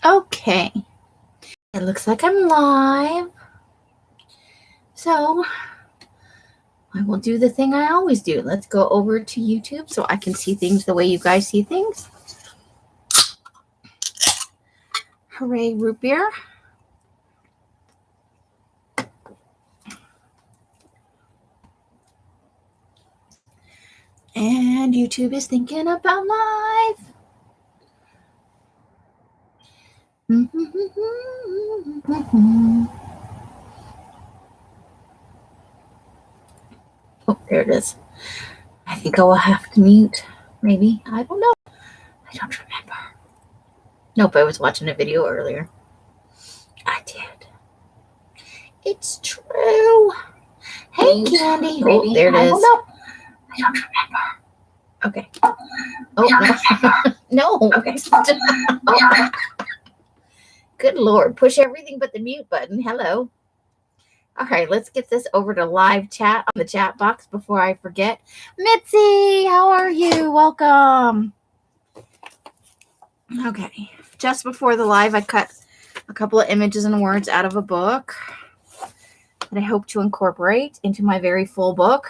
Okay, it looks like I'm live. So I will do the thing I always do. Let's go over to YouTube so I can see things the way you guys see things. Hooray, root beer. And YouTube is thinking about live. Oh, there it is. I think I will have to mute. Maybe. I don't know. I don't remember. Nope, I was watching a video earlier. I did. It's true. Hey, Candy. Oh, there it is. I don't remember. Okay. Oh, no. No. Okay. Oh. Good Lord. Push everything but the mute button. Hello. All right, let's get this over to live chat on the chat box before I forget. Mitzi, how are you? Welcome. Okay. Just before the live, I cut a couple of images and words out of a book that I hope to incorporate into my very full book.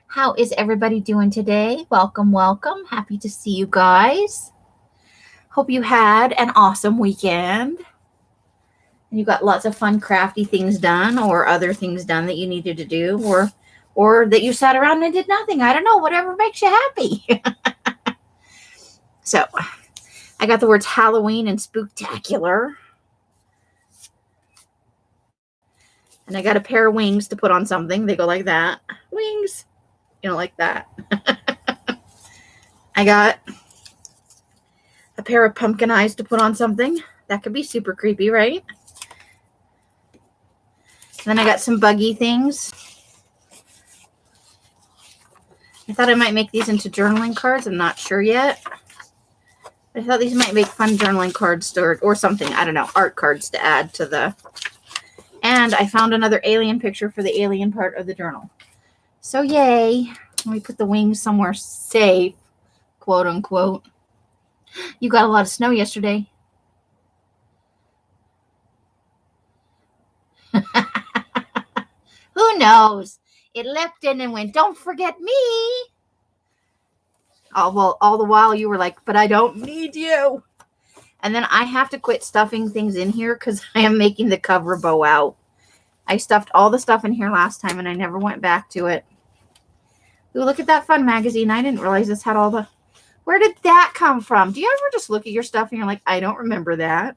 How is everybody doing today? Welcome, welcome. Happy to see you guys. Hope you had an awesome weekend. And you got lots of fun, crafty things done, or other things done that you needed to do, or that you sat around and did nothing. I don't know, whatever makes you happy. So, I got the words Halloween and spooktacular. And I got a pair of wings to put on something. They go like that. Wings. You know, like that. I got a pair of pumpkin eyes to put on something. That could be super creepy, right? And then I got some buggy things. I thought I might make these into journaling cards. I'm not sure yet. I thought these might make fun journaling cards or something. I don't know. Art cards to add to the... And I found another alien picture for the alien part of the journal. So yay. Let me put the wings somewhere safe, quote unquote. You got a lot of snow yesterday. Who knows? It leapt in and went, don't forget me. All the while you were like, but I don't need you. And then I have to quit stuffing things in here because I am making the cover bow out. I stuffed all the stuff in here last time and I never went back to it. Ooh, look at that fun magazine. I didn't realize this had all the... Where did that come from? Do you ever just look at your stuff and you're like, I don't remember that?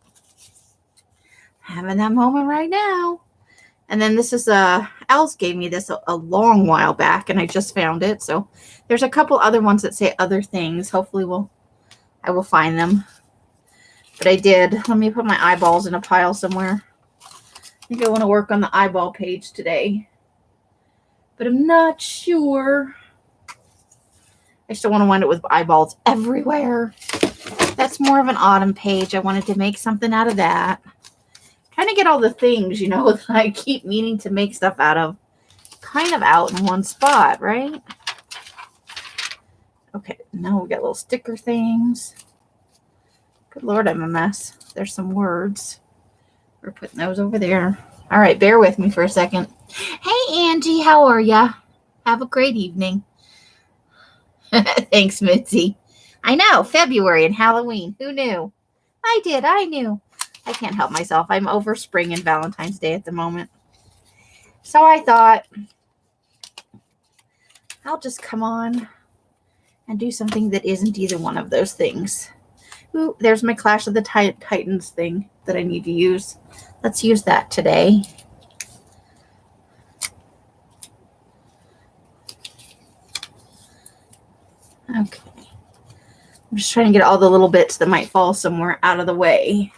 Having that moment right now. And then this is Else gave me this a long while back and I just found it. So there's a couple other ones that say other things. Hopefully I will find them. But I did. Let me put my eyeballs in a pile somewhere. I think I want to work on the eyeball page today. But I'm not sure. I still want to wind it with eyeballs everywhere. That's more of an autumn page. I wanted to make something out of that. Trying to get all the things, you know, that I keep meaning to make stuff out of kind of out in one spot, right? Okay, now we got little sticker things. Good Lord, I'm a mess. There's some words. We're putting those over there. All right, bear with me for a second. Hey, Angie, how are ya? Have a great evening. Thanks, Mitzi. I know, February and Halloween. Who knew? I did. I knew. I can't help myself. I'm over spring and Valentine's Day at the moment. So I thought I'll just come on and do something that isn't either one of those things. Ooh, there's my Clash of the Titans thing that I need to use. Let's use that today. Okay. I'm just trying to get all the little bits that might fall somewhere out of the way.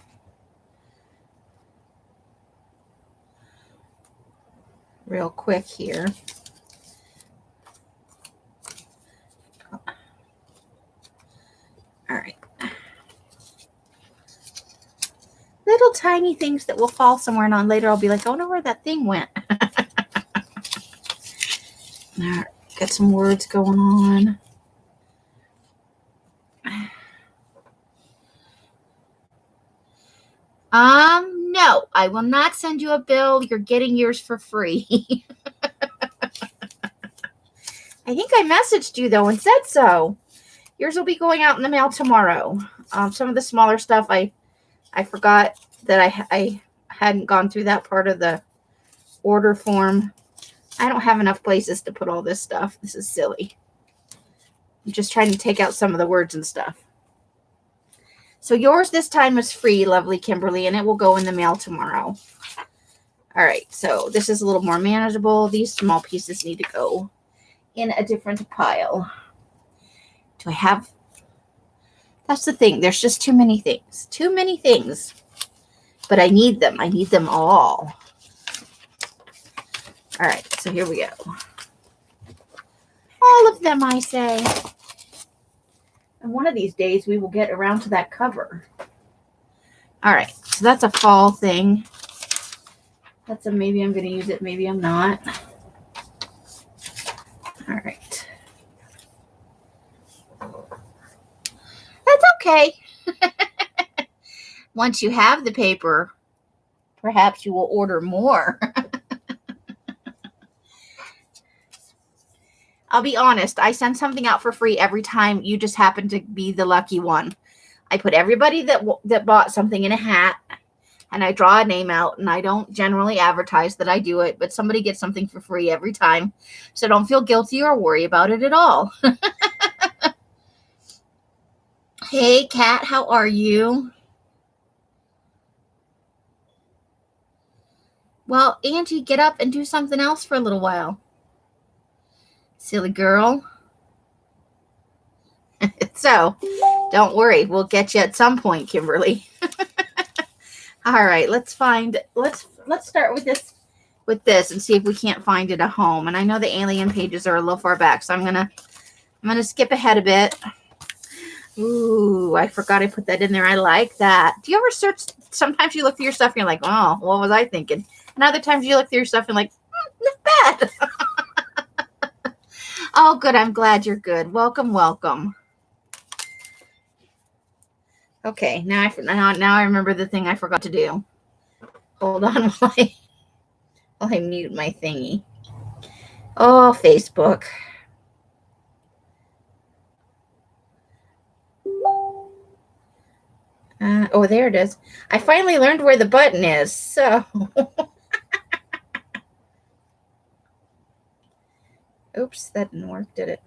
Real quick here. All right. Little tiny things that will fall somewhere, and on later I'll be like, I wonder where that thing went. All right, got some words going on. No, I will not send you a bill. You're getting yours for free. I think I messaged you though and said so. Yours will be going out in the mail tomorrow. Some of the smaller stuff I forgot that I hadn't gone through that part of the order form. I don't have enough places to put all this stuff. This is silly. I'm just trying to take out some of the words and stuff. So yours this time is free, lovely Kimberly, and it will go in the mail tomorrow. All right, so this is a little more manageable. These small pieces need to go in a different pile. Do I have... That's the thing. There's just too many things. Too many things. But I need them. I need them all. All right, so here we go. All of them, I say. And one of these days, we will get around to that cover. All right, so that's a fall thing. That's a maybe I'm going to use it, maybe I'm not. All right. That's okay. Once you have the paper, perhaps you will order more. I'll be honest, I send something out for free every time. You just happen to be the lucky one. I put everybody that bought something in a hat, and I draw a name out, and I don't generally advertise that I do it, but somebody gets something for free every time. So don't feel guilty or worry about it at all. Hey, Kat, how are you? Well, Angie, get up and do something else for a little while. Silly girl. So, don't worry. We'll get you at some point, Kimberly. All right, let's start with this and see if we can't find it at home. And I know the alien pages are a little far back, so I'm gonna skip ahead a bit. Ooh, I forgot I put that in there. I like that. Do you ever search? Sometimes you look through your stuff and you're like, oh, what was I thinking? And other times you look through your stuff and like, not bad. Oh, good. I'm glad you're good. Welcome, welcome. Okay, now I remember the thing I forgot to do. Hold on while I mute my thingy. Oh, Facebook. Oh, there it is. I finally learned where the button is. So, oops, that didn't work, did it?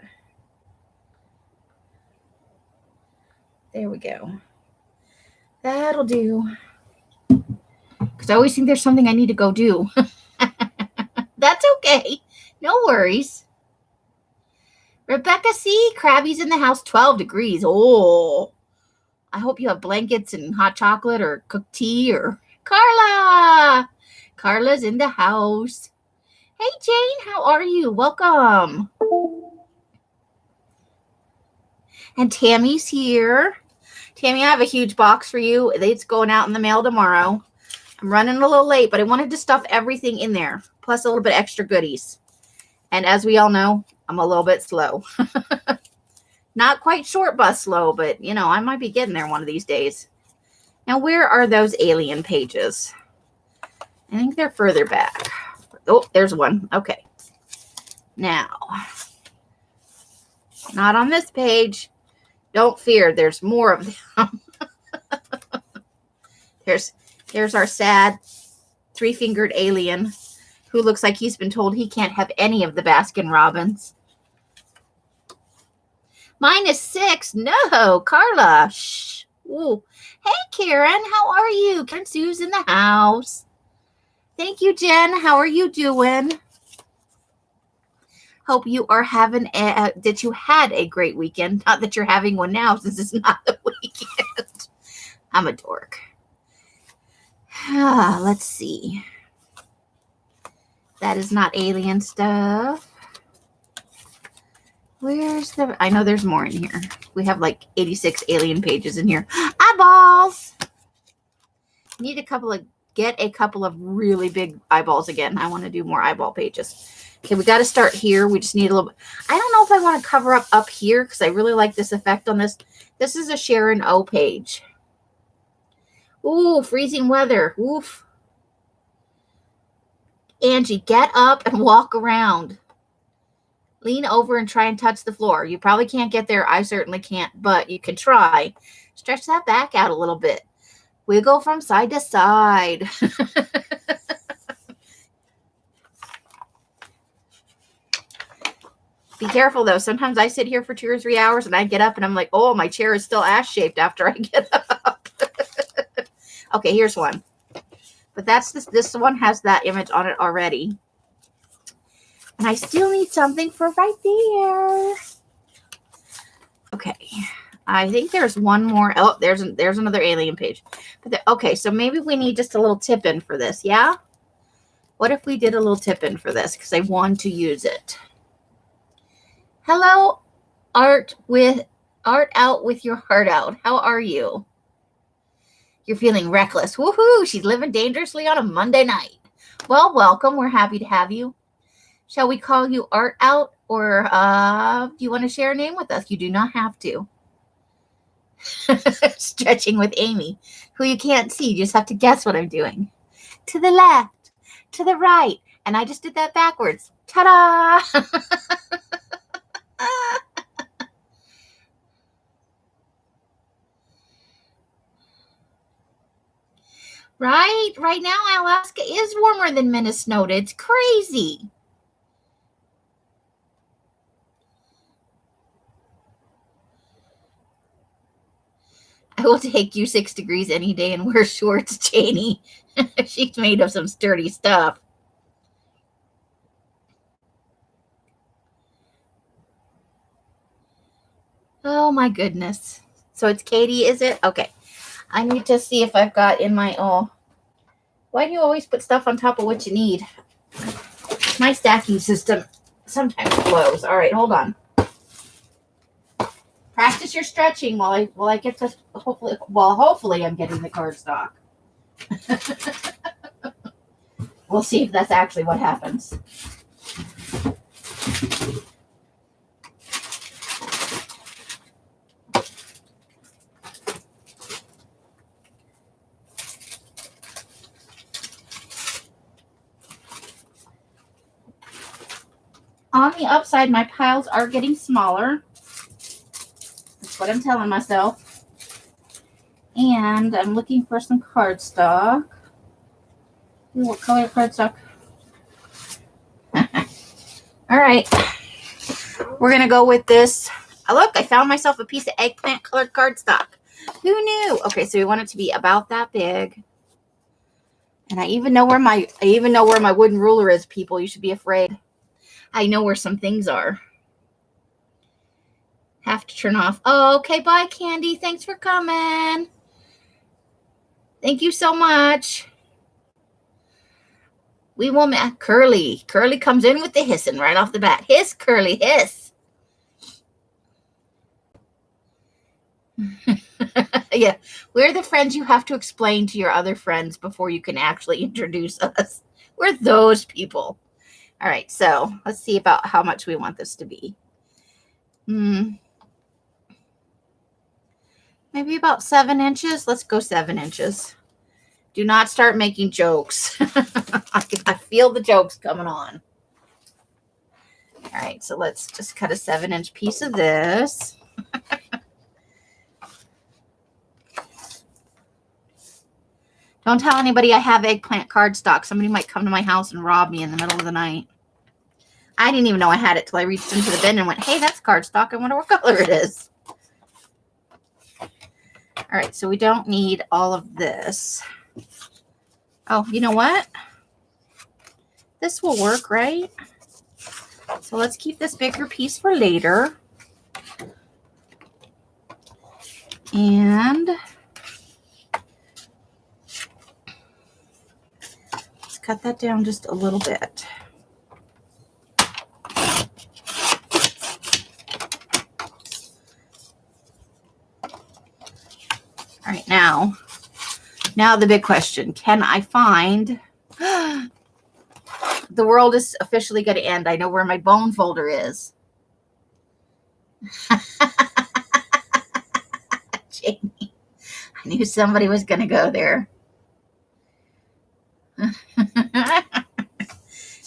There we go. That'll do. Because I always think there's something I need to go do. That's okay. No worries. Rebecca C. Krabby's in the house, 12 degrees. Oh, I hope you have blankets and hot chocolate or cooked tea or... Carla! Carla's in the house. Hey, Jane, how are you? Welcome. And Tammy's here. Tammy, I have a huge box for you. It's going out in the mail tomorrow. I'm running a little late, but I wanted to stuff everything in there, plus a little bit extra goodies. And as we all know, I'm a little bit slow. Not quite short bus slow, but, you know, I might be getting there one of these days. Now, where are those alien pages? I think they're further back. Oh, there's one. Okay. Now, not on this page. Don't fear. There's more of them. There's our sad three-fingered alien who looks like he's been told he can't have any of the Baskin Robbins. -6. No, Carla. Shh. Ooh. Hey, Karen. How are you? Karen Sue's in the house. Thank you, Jen. How are you doing? Hope you are having that you had a great weekend. Not that you're having one now, since it's not the weekend. I'm a dork. Let's see. That is not alien stuff. Where's the... I know there's more in here. We have like 86 alien pages in here. Eyeballs! Need get a couple of really big eyeballs again. I want to do more eyeball pages. Okay, we got to start here. We just need a little bit. I don't know if I want to cover up here because I really like this effect on this. This is a Sharon O page. Ooh, freezing weather. Oof. Angie, get up and walk around. Lean over and try and touch the floor. You probably can't get there. I certainly can't, but you can try. Stretch that back out a little bit. Wiggle from side to side. Be careful, though. Sometimes I sit here for 2 or 3 hours and I get up and I'm like, oh, my chair is still ass-shaped after I get up. Okay, here's one. But that's this one has that image on it already. And I still need something for right there. Okay. I think there's one more. Oh, there's another alien page. But okay, so maybe we need just a little tip in for this, yeah? What if we did a little tip in for this? Because I want to use it. Hello, art out with your heart out. How are you? You're feeling reckless. Woohoo! She's living dangerously on a Monday night. Well, welcome. We're happy to have you. Shall we call you Art Out, or do you want to share a name with us? You do not have to. Stretching with Amy, who you can't see. You just have to guess what I'm doing. To the left, to the right, and I just did that backwards. Ta-da! Right now, Alaska is warmer than Minnesota. It's crazy. I will take you 6 degrees any day and wear shorts, Janie. She's made of some sturdy stuff. Oh, my goodness. So it's Katie, is it? Okay. I need to see if I've got in my... Oh, why do you always put stuff on top of what you need? My stacking system sometimes blows. All right, hold on. Practice your stretching while I get to hopefully I'm getting the cardstock. We'll see if that's actually what happens. On the upside, my piles are getting smaller. That's what I'm telling myself. And I'm looking for some cardstock. Ooh, what color cardstock? All right. We're going to go with this. Oh, look, I found myself a piece of eggplant colored cardstock. Who knew? Okay, so we want it to be about that big. And I even know where my wooden ruler is, people. You should be afraid. I know where some things are. Have to turn off. Oh, okay, bye, Candy. Thanks for coming. Thank you so much. We will Curly. Curly comes in with the hissing right off the bat. Hiss, Curly, hiss. Yeah, we're the friends you have to explain to your other friends before you can actually introduce us. We're those people. All right, so let's see about how much we want this to be. Maybe about 7 inches. Let's go 7 inches. Do not start making jokes. I feel the jokes coming on. All right, so let's just cut a 7-inch piece of this. Don't tell anybody I have eggplant cardstock. Somebody might come to my house and rob me in the middle of the night. I didn't even know I had it till I reached into the bin and went, hey, that's cardstock. I wonder what color it is. All right, so we don't need all of this. Oh, you know what? This will work, right? So let's keep this bigger piece for later. And let's cut that down just a little bit. All right, now the big question. Can I find... The world is officially going to end. I know where my bone folder is. Jamie, I knew somebody was going to go there. All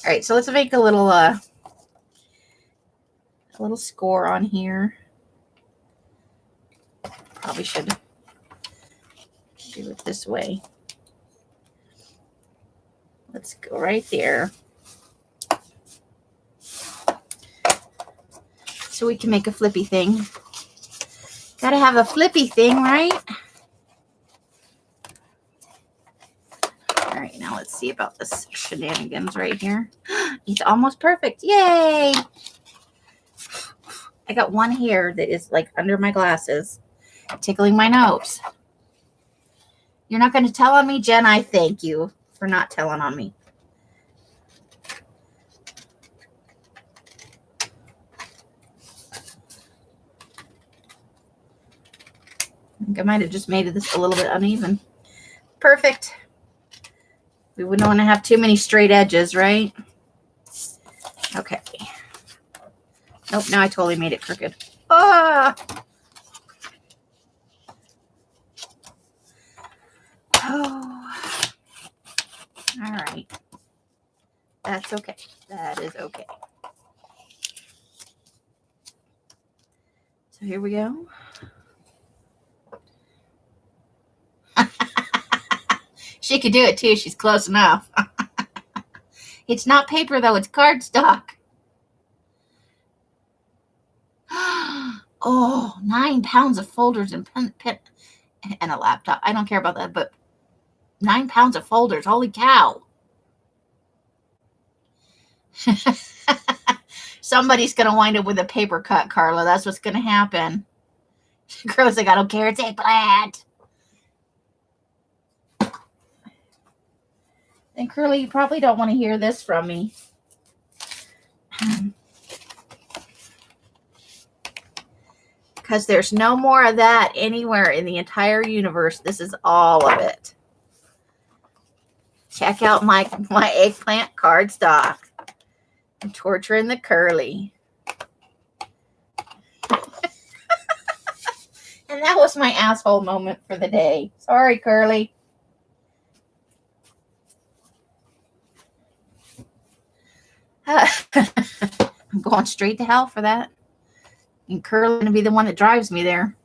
right, so let's make a little score on here. Probably should do it this way. Let's go right there. So we can make a flippy thing. Gotta have a flippy thing, right? All right, now let's see about this shenanigans right here. It's almost perfect. Yay! I got one hair that is like under my glasses, tickling my nose. You're not going to tell on me, Jen? I thank you for not telling on me. I think I might have just made this a little bit uneven. Perfect. We wouldn't want to have too many straight edges, right? Okay. Nope, now I totally made it crooked. Ah! Oh. All right. That's okay. That is okay. So here we go. She could do it too. She's close enough. It's not paper though. It's cardstock. Oh, 9 pounds of folders and pen and a laptop. I don't care about that, but 9 pounds of folders. Holy cow. Somebody's going to wind up with a paper cut, Carla. That's what's going to happen. Girl's like, I don't care. It's eggplant. And Curly, you probably don't want to hear this from me. Because there's no more of that anywhere in the entire universe. This is all of it. Check out my eggplant cardstock. I'm torturing the Curly. And that was my asshole moment for the day. Sorry, Curly. I'm going straight to hell for that. And Curly going to be the one that drives me there.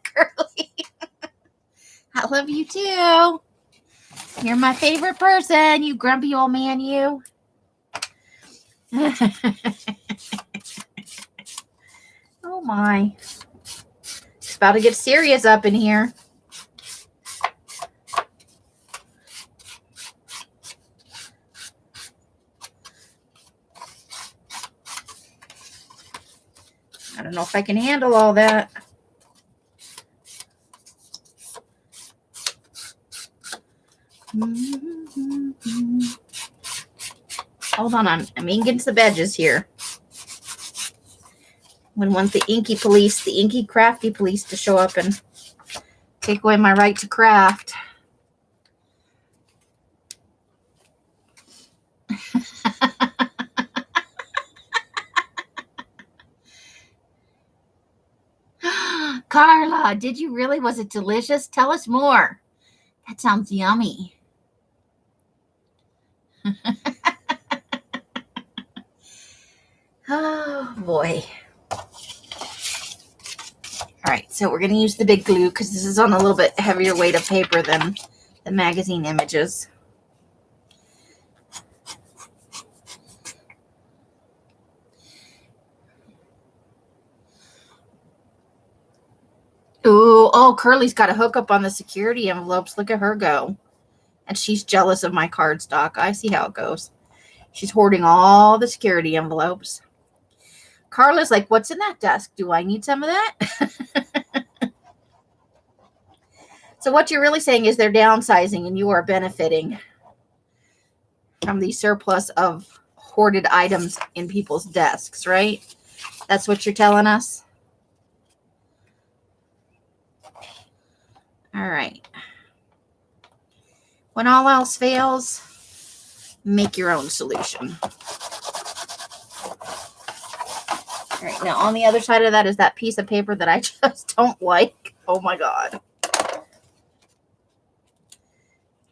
Curly. I love you too. You're my favorite person, you grumpy old man, you. Oh my. It's about to get serious up in here. I don't know if I can handle all that. Hold on, I'm inking some edges here. We want the inky police, the inky crafty police to show up and take away my right to craft. Carla, did you really? Was it delicious? Tell us more. That sounds yummy. Oh, boy. All right, so we're going to use the big glue because this is on a little bit heavier weight of paper than the magazine images. Ooh, oh, Curly's got a hookup on the security envelopes. Look at her go. And she's jealous of my cardstock. I see how it goes. She's hoarding all the security envelopes. Carla's like, what's in that desk? Do I need some of that? So what you're really saying is they're downsizing and you are benefiting from the surplus of hoarded items in people's desks, right? That's what you're telling us? All right. When all else fails, make your own solution. All right, now on the other side of that is that piece of paper that I just don't like. Oh my God.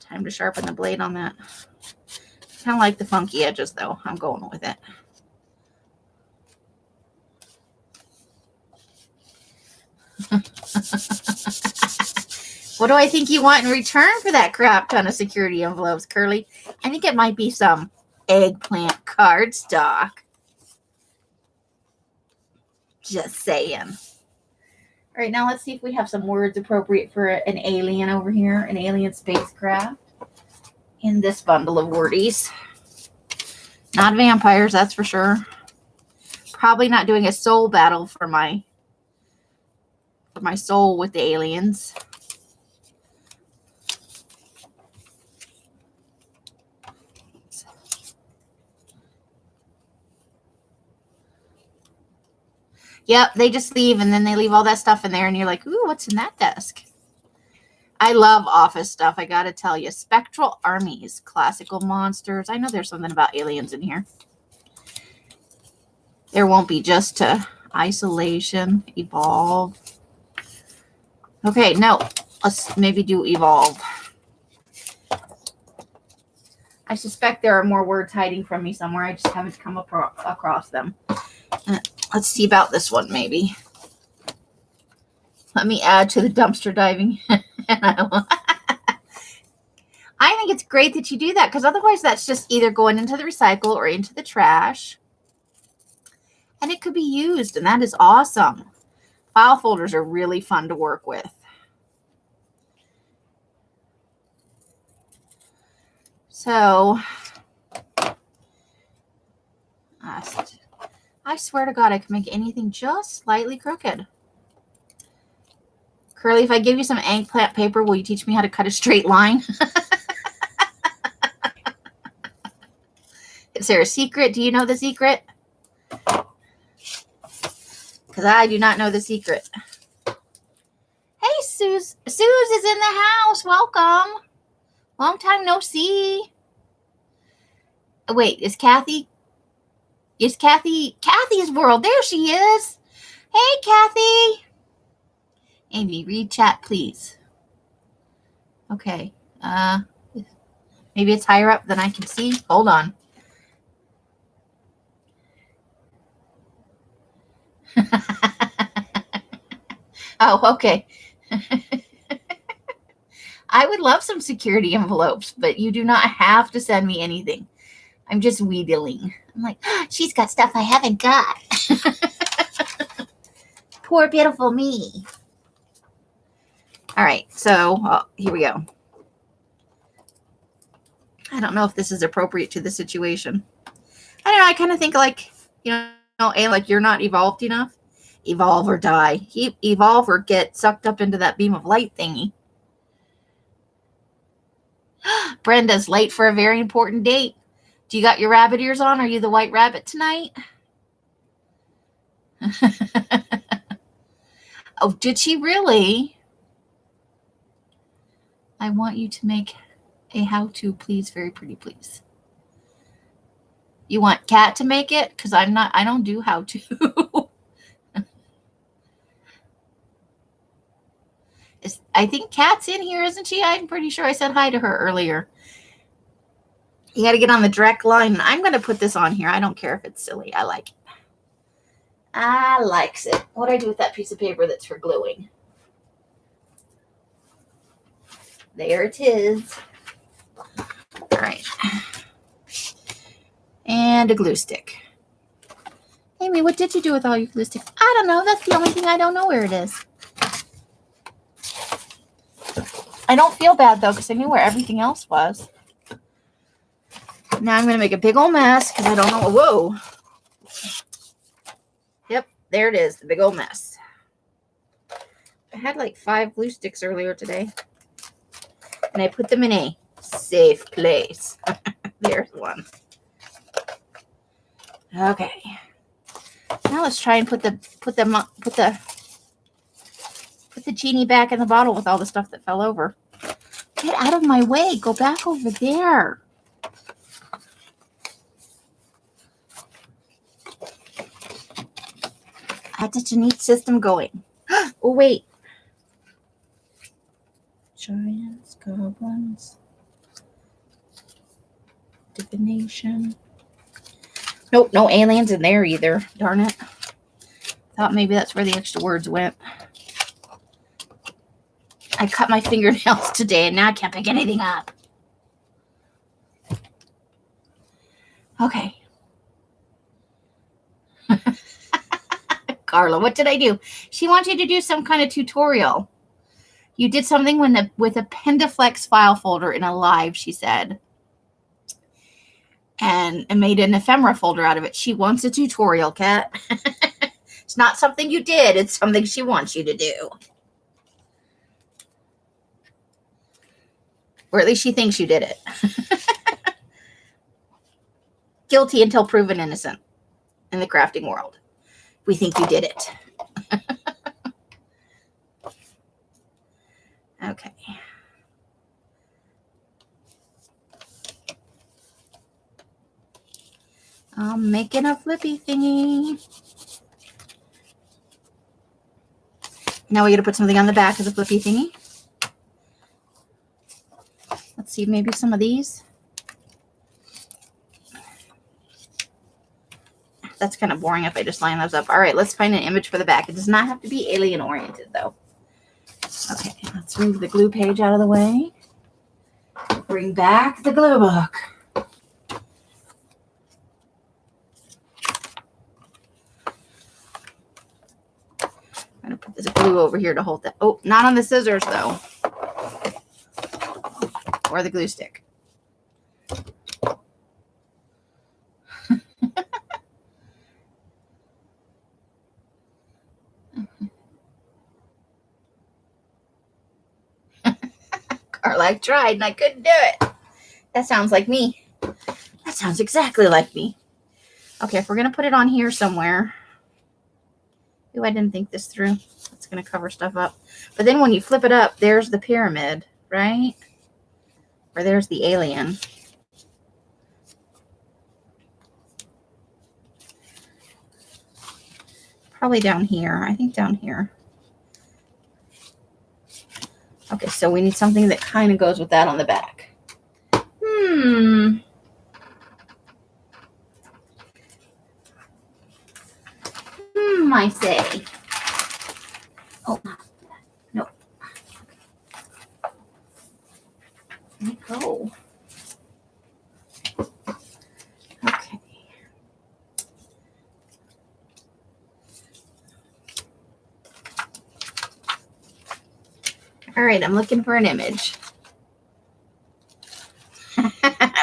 Time to sharpen the blade on that. Kind of like the funky edges though. I'm going with it. What do I think you want in return for that crap ton of security envelopes, Curly? I think it might be some eggplant cardstock. Just saying. All right, now let's see if we have some words appropriate for an alien over here, an alien spacecraft in this bundle of wordies. Not vampires, that's for sure. Probably not doing a soul battle for my soul with the aliens. Yep, they just leave, and then they leave all that stuff in there, and you're like, ooh, what's in that desk? I love office stuff, I gotta tell you. Spectral armies, classical monsters. I know there's something about aliens in here. There won't be just to isolation, evolve. Okay, no, let's maybe do evolve. I suspect there are more words hiding from me somewhere. I just haven't come across them. Let's see about this one, maybe. Let me add to the dumpster diving. I think it's great that you do that, because otherwise that's just either going into the recycle or into the trash. And it could be used, and that is awesome. File folders are really fun to work with. So, I swear to God, I can make anything just slightly crooked. Curly, if I give you some eggplant paper, will you teach me how to cut a straight line? Is there a secret? Do you know the secret? Because I do not know the secret. Hey, Suze. Suze is in the house. Welcome. Long time no see. Wait, is Kathy? Is Kathy? Kathy's world. There she is. Hey, Kathy. Amy, read chat, please. Okay. Maybe it's higher up than I can see. Hold on. Oh, okay. I would love some security envelopes, but you do not have to send me anything. I'm just wheedling. I'm like, oh, she's got stuff I haven't got. Poor beautiful me. All right, so here we go. I don't know if this is appropriate to the situation. I don't know. I kind of think like, like you're not evolved enough. Evolve or die. Evolve or get sucked up into that beam of light thingy. Brenda's late for a very important date. Do you got your rabbit ears on? Are you the white rabbit tonight? Oh, did she really? I want you to make a how-to, please. Very pretty, please. You want Kat to make it? Because I don't do how-to. I think Kat's in here, isn't she? I'm pretty sure I said hi to her earlier. You got to get on the direct line. I'm going to put this on here. I don't care if it's silly. I like it. I likes it. What do I do with that piece of paper that's for gluing? There it is. All right. And a glue stick. Amy, what did you do with all your glue sticks? I don't know. That's the only thing I don't know where it is. I don't feel bad, though, because I knew where everything else was. Now I'm going to make a big old mess because I don't know. Whoa. Yep, there it is, the big old mess. I had like 5 glue sticks earlier today. And I put them in a safe place. There's one. Okay. Now let's try and put the genie back in the bottle with all the stuff that fell over. Get out of my way. Go back over there. Had such a neat system going. Oh, wait. Giants, goblins, divination. Nope, no aliens in there either. Darn it. Thought maybe that's where the extra words went. I cut my fingernails today and now I can't pick anything up. Okay. Carla, what did I do? She wants you to do some kind of tutorial. You did something with a Pendaflex file folder in a live, she said. And made an ephemera folder out of it. She wants a tutorial, Kat. It's not something you did. It's something she wants you to do. Or at least she thinks you did it. Guilty until proven innocent in the crafting world. We think you did it. Okay. I'm making a flippy thingy. Now we got to put something on the back of the flippy thingy. Let's see, maybe some of these. That's kind of boring if I just line those up. All right, let's find an image for the back. It does not have to be alien oriented though. Okay, let's move the glue page out of the way. Bring back the glue book. I'm going to put this glue over here to hold that. Oh, not on the scissors though. Or the glue stick. Carla, I tried and I couldn't do it. That sounds like me. That sounds exactly like me. Okay, if we're going to put it on here somewhere. Ooh, I didn't think this through. It's going to cover stuff up. But then when you flip it up, there's the pyramid, right? Or there's the alien. Probably down here. I think down here. Okay, so we need something that kind of goes with that on the back. I say. Oh, no. Let me go. Okay. All right, I'm looking for an image.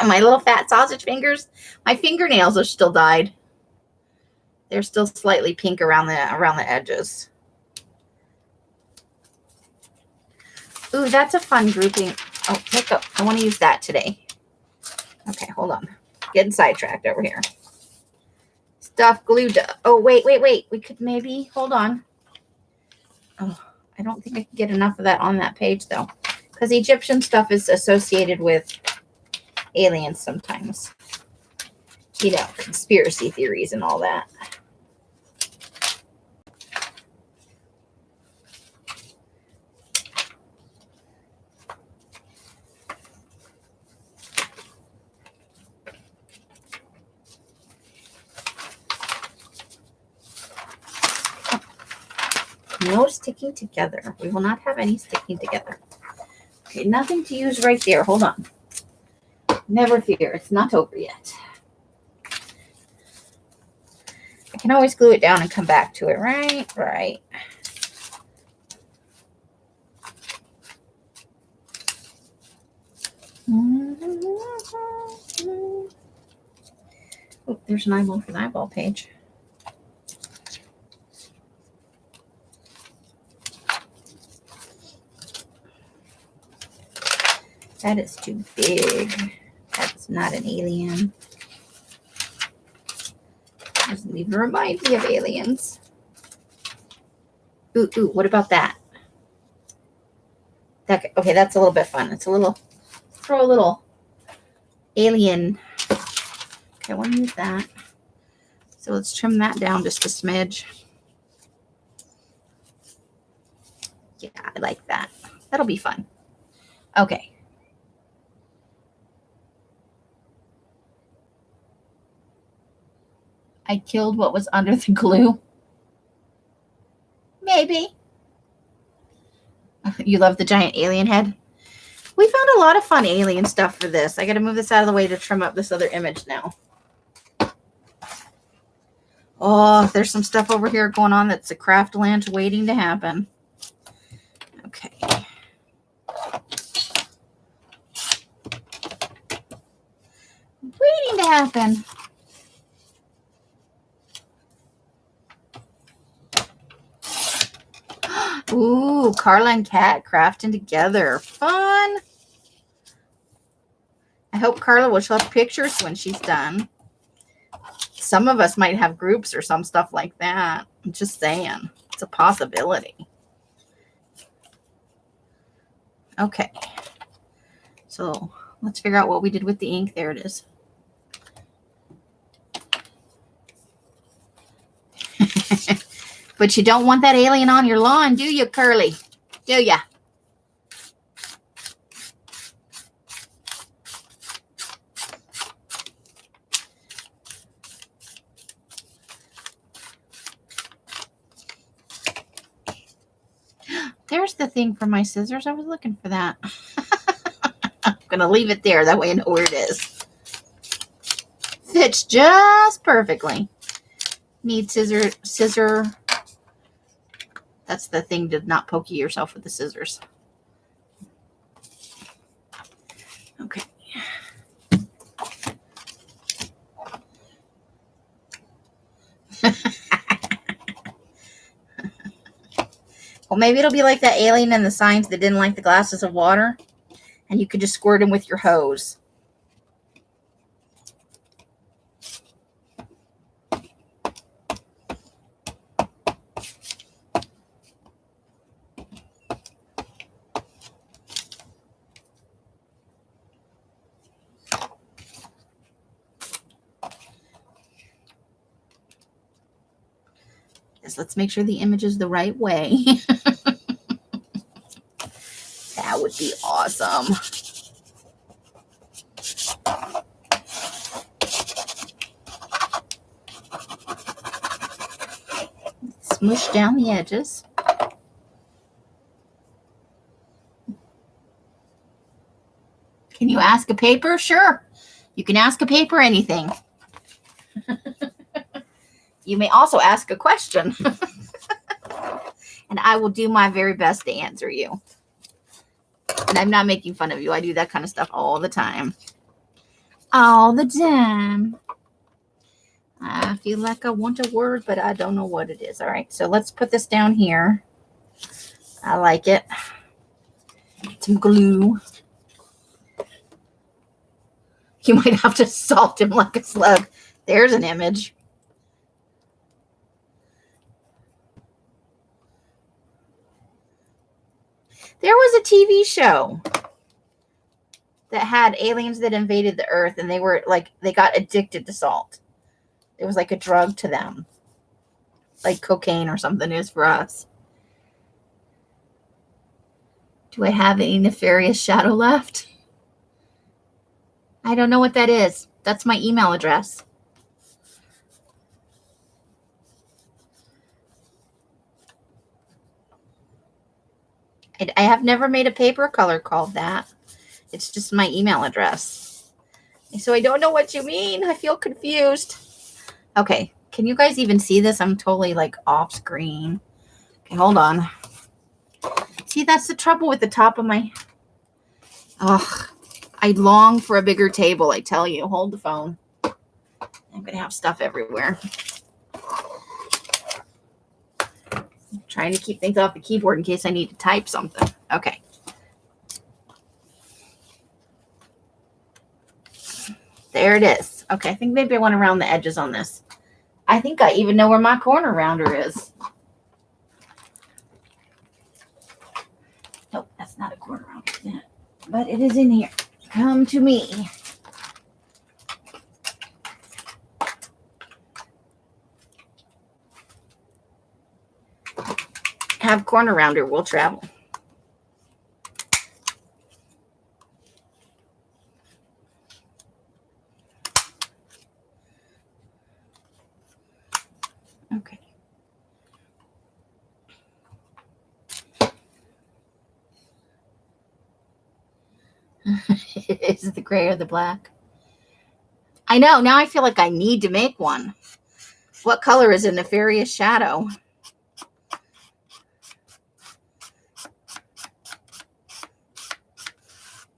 My little fat sausage fingers. My fingernails are still dyed. They're still slightly pink around the edges. Ooh, that's a fun grouping. Oh, look up. I want to use that today. Okay, hold on. Getting sidetracked over here. Stuff glued. Oh, wait. We could maybe, hold on. Oh, I don't think I can get enough of that on that page though. Because Egyptian stuff is associated with aliens sometimes. You know, conspiracy theories and all that. No sticking together. We will not have any sticking together. Okay, nothing to use right there. Hold on. Never fear. It's not over yet. I can always glue it down and come back to it. Right. Oh, there's an eyeball for the eyeball page. That is too big. That's not an alien. Doesn't even remind me of aliens. Ooh, what about that? Okay, that's a little bit fun. It's a little, throw a little alien. Okay, I want to use that. So let's trim that down just a smidge. Yeah, I like that. That'll be fun. Okay. I killed what was under the glue. Maybe. You love the giant alien head? We found a lot of fun alien stuff for this. I got to move this out of the way to trim up this other image now. Oh, there's some stuff over here going on that's a craft lunch waiting to happen. Okay. Waiting to happen. Ooh, Carla and Kat crafting together. Fun. I hope Carla will show pictures when she's done. Some of us might have groups or some stuff like that. I'm just saying. It's a possibility. Okay. So let's figure out what we did with the ink. There it is. But you don't want that alien on your lawn, do you, Curly? Do ya? There's the thing for my scissors. I was looking for that. I'm going to leave it there. That way I know where it is. Fits just perfectly. Need scissor. That's the thing to not poke yourself with the scissors. Okay. Well, maybe it'll be like that alien in the signs that didn't like the glasses of water. And you could just squirt them with your hose. Yes, let's make sure the image is the right way. That would be awesome. Smoosh down the edges. Can you ask a paper? Sure. You can ask a paper anything. You may also ask a question. And I will do my very best to answer you. And I'm not making fun of you. I do that kind of stuff all the time. All the time. I feel like I want a word, but I don't know what it is. All right, so let's put this down here. I like it. Some glue. You might have to salt him like a slug. There's an image. There was a TV show that had aliens that invaded the earth, and they were like, they got addicted to salt. It was like a drug to them. Like cocaine or something is for us. Do I have any nefarious shadow left? I don't know what that is. That's my email address. I have never made a paper color called that. It's just my email address. So I don't know what you mean. I feel confused. Okay. Can you guys even see this? I'm totally like off screen. Okay, hold on. See, that's the trouble with the top of my... Ugh. I long for a bigger table, I tell you. Hold the phone. I'm going to have stuff everywhere. I'm trying to keep things off the keyboard in case I need to type something. Okay. There it is. Okay, I think maybe I want to round the edges on this. I think I even know where my corner rounder is. Nope, that's not a corner rounder yet. But it is in here. Come to me. Have corner rounder, we'll travel. Is it the gray or the black? I know. Now I feel like I need to make one. What color is a nefarious shadow?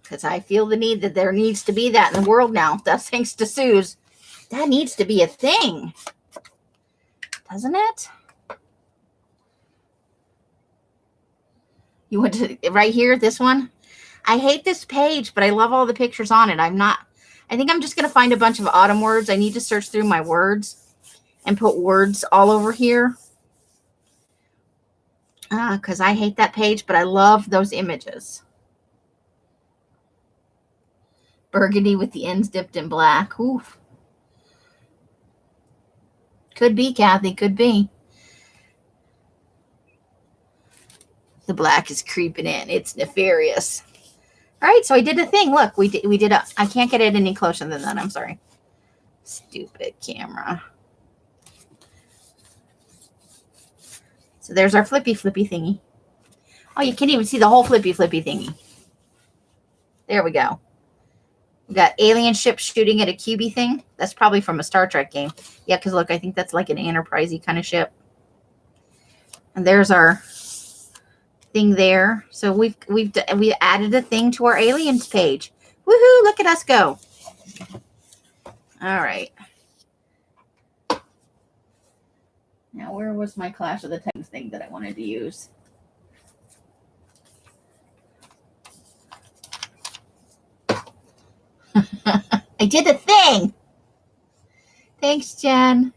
Because I feel the need that there needs to be that in the world now. That's thanks to Suze. That needs to be a thing. Doesn't it? You want to, right here, this one? I hate this page, but I love all the pictures on it. I think I'm just going to find a bunch of autumn words. I need to search through my words and put words all over here. Because I hate that page, but I love those images. Burgundy with the ends dipped in black. Oof. Could be, Kathy. Could be. The black is creeping in. It's nefarious. All right, so I did a thing. Look, we did a, I can't get it any closer than that. I'm sorry. Stupid camera. So there's our flippy thingy. Oh, you can't even see the whole flippy thingy. There we go. We got alien ship shooting at a cubey thing. That's probably from a Star Trek game. Yeah, because look, I think that's like an Enterprise-y kind of ship. And there's our thing there. So we added a thing to our aliens page. Woohoo! Look at us go. All right. Now, where was my Clash of the Titans thing that I wanted to use? I did a thing. Thanks, Jen.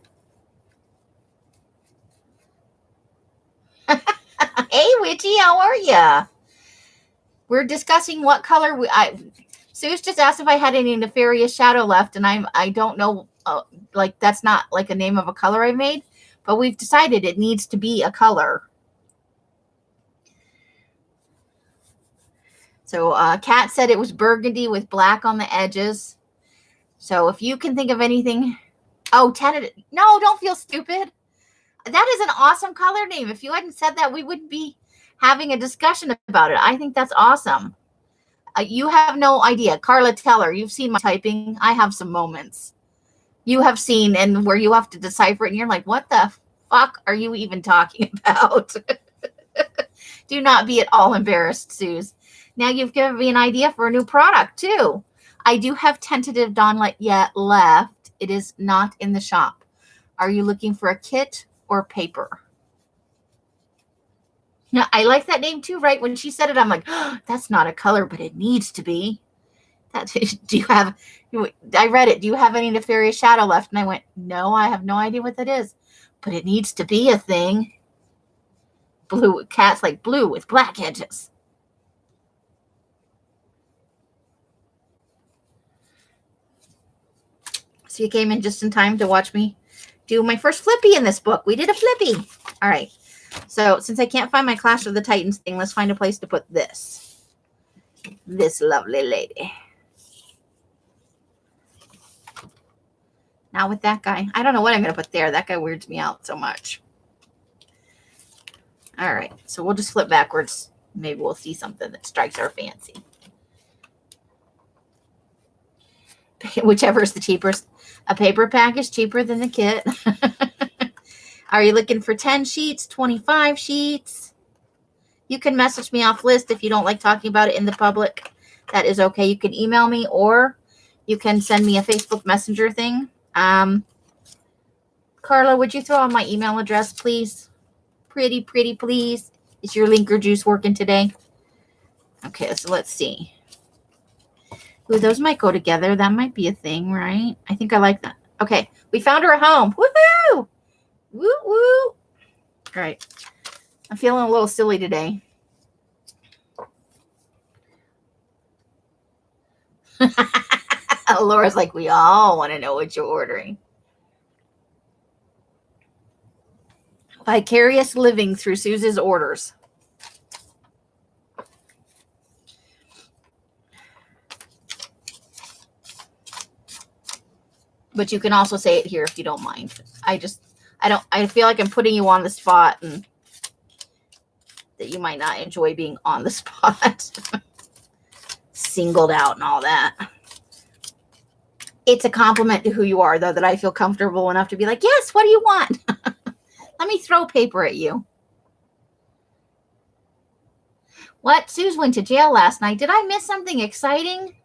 Hey, Witchy, how are ya? We're discussing what color Sue's just asked if I had any nefarious shadow left, and I don't know, like that's not like a name of a color I made, but we've decided it needs to be a color. So Kat said it was burgundy with black on the edges. So if you can think of anything, tentative. No, don't feel stupid. That is an awesome color name. If you hadn't said that, we wouldn't be having a discussion about it. I think that's awesome. You have no idea. Carla Teller, you've seen my typing. I have some moments. You have seen, and where you have to decipher it, and you're like, what the fuck are you even talking about? Do not be at all embarrassed, Suze. Now you've given me an idea for a new product, too. I do have tentative Dawn yet left. It is not in the shop. Are you looking for a kit or paper? No, I like that name too, right? When she said it, I'm like, oh, that's not a color, but it needs to be. Do you have, I read it, do you have any nefarious shadow left? And I went, no, I have no idea what that is, but it needs to be a thing. Blue, Cat's like blue with black edges. So you came in just in time to watch me do my first flippy in this book. We did a flippy. All right. So since I can't find my Clash of the Titans thing, let's find a place to put this. This lovely lady. Now with that guy. I don't know what I'm going to put there. That guy weirds me out so much. All right. So we'll just flip backwards. Maybe we'll see something that strikes our fancy. Whichever is the cheapest. A paper pack is cheaper than the kit. Are you looking for 10 sheets, 25 sheets? You can message me off list if you don't like talking about it in the public. That is okay. You can email me or you can send me a Facebook Messenger thing. Carla, would you throw on my email address, please? Pretty, please. Is your linker juice working today? Okay, so let's see. Ooh, those might go together. That might be a thing, right? I think I like that. Okay, we found her a home. Woohoo! Woo woo! All right, I'm feeling a little silly today. Laura's like, we all want to know what you're ordering. Vicarious living through Suze's orders. But you can also say it here if you don't mind. I feel like I'm putting you on the spot and that you might not enjoy being on the spot. singled out and all that. It's a compliment to who you are, though, that I feel comfortable enough to be like, yes, what do you want? Let me throw paper at you. What? Suze went to jail last night. Did I miss something exciting?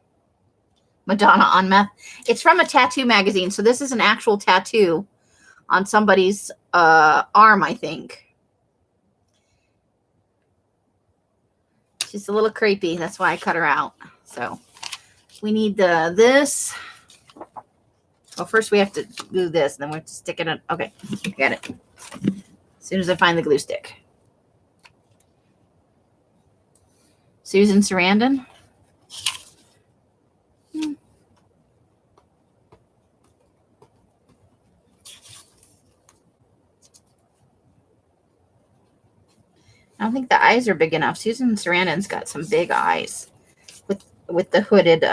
Madonna on meth. It's from a tattoo magazine. So this is an actual tattoo on somebody's arm, I think. She's a little creepy. That's why I cut her out. So we need this. Well, first we have to do this, and then we have to stick it in. Okay, got it. As soon as I find the glue stick. Susan Sarandon. I don't think the eyes are big enough. Susan Sarandon's got some big eyes with the hooded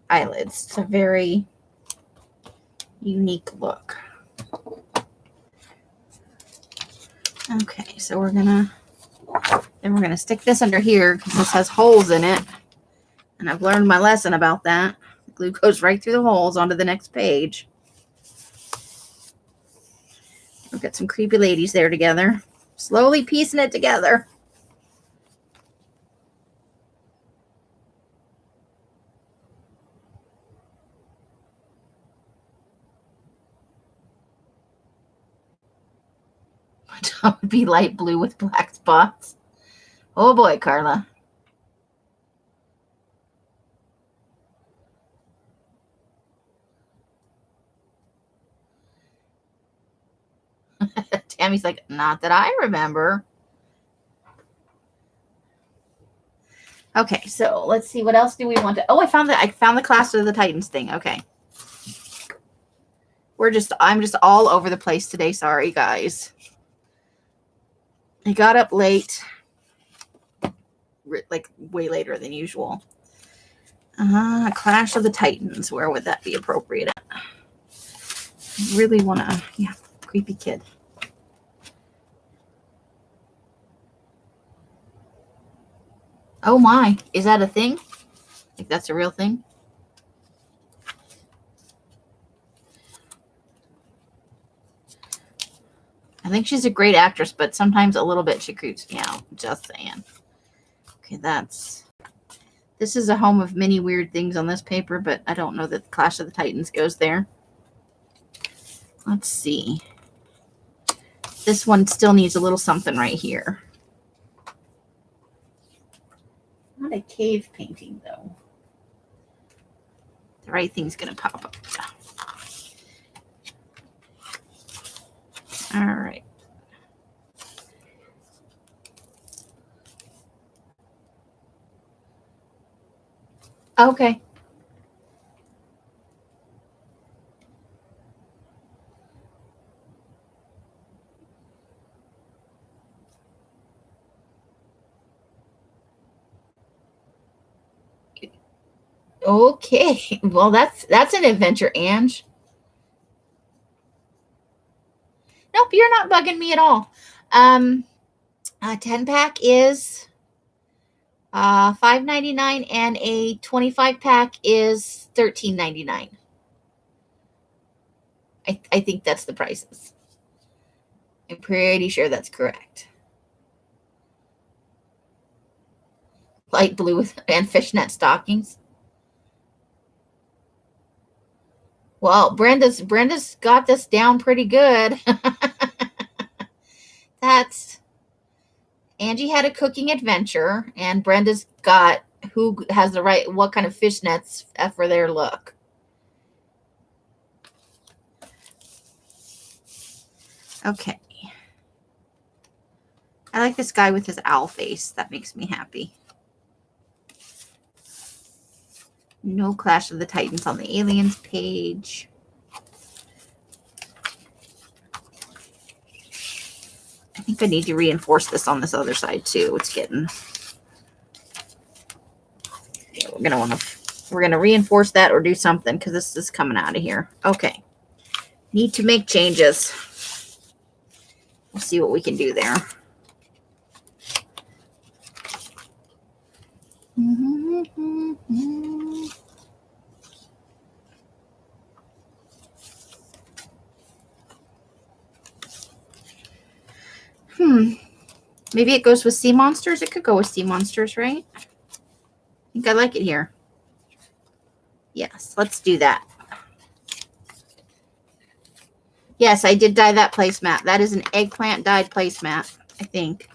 eyelids. It's a very unique look. Okay, so we're gonna stick this under here because this has holes in it. And I've learned my lesson about that. The glue goes right through the holes onto the next page. We've got some creepy ladies there together. Slowly piecing it together. My top would be light blue with black spots. Oh boy, Carla. Tammy's like, not that I remember. Okay, so let's see, what else do we want to? Oh, I found the Clash of the Titans thing. Okay. I'm just all over the place today. Sorry, guys. I got up late, like way later than usual. Clash of the Titans. Where would that be appropriate at? I really want to, yeah, creepy kid. Oh my, is that a thing? Like that's a real thing? I think she's a great actress, but sometimes a little bit she creeps me out. Just saying. Okay, this is a home of many weird things on this paper, but I don't know that the Clash of the Titans goes there. Let's see. This one still needs a little something right here. Not a cave painting, though. The right thing's going to pop up. All right. Okay. Okay. Well, that's an adventure, Ange. Nope, you're not bugging me at all. A 10-pack is $5.99 and a 25-pack is $13.99. I think that's the prices. I'm pretty sure that's correct. Light blue and fishnet stockings. Well, Brenda's got this down pretty good. That's Angie had a cooking adventure, and Brenda's got who has the right what kind of fishnets for their look. Okay. I like this guy with his owl face. That makes me happy. No Clash of the Titans on the Aliens page. I think I need to reinforce this on this other side too. It's getting. Yeah, we're gonna reinforce that or do something because this is coming out of here. Okay. Need to make changes. We'll see what we can do there. Maybe it goes with sea monsters. It could go with sea monsters, right? I think I like it here. Yes, let's do that. Yes, I did dye that placemat. That is an eggplant dyed placemat, I think.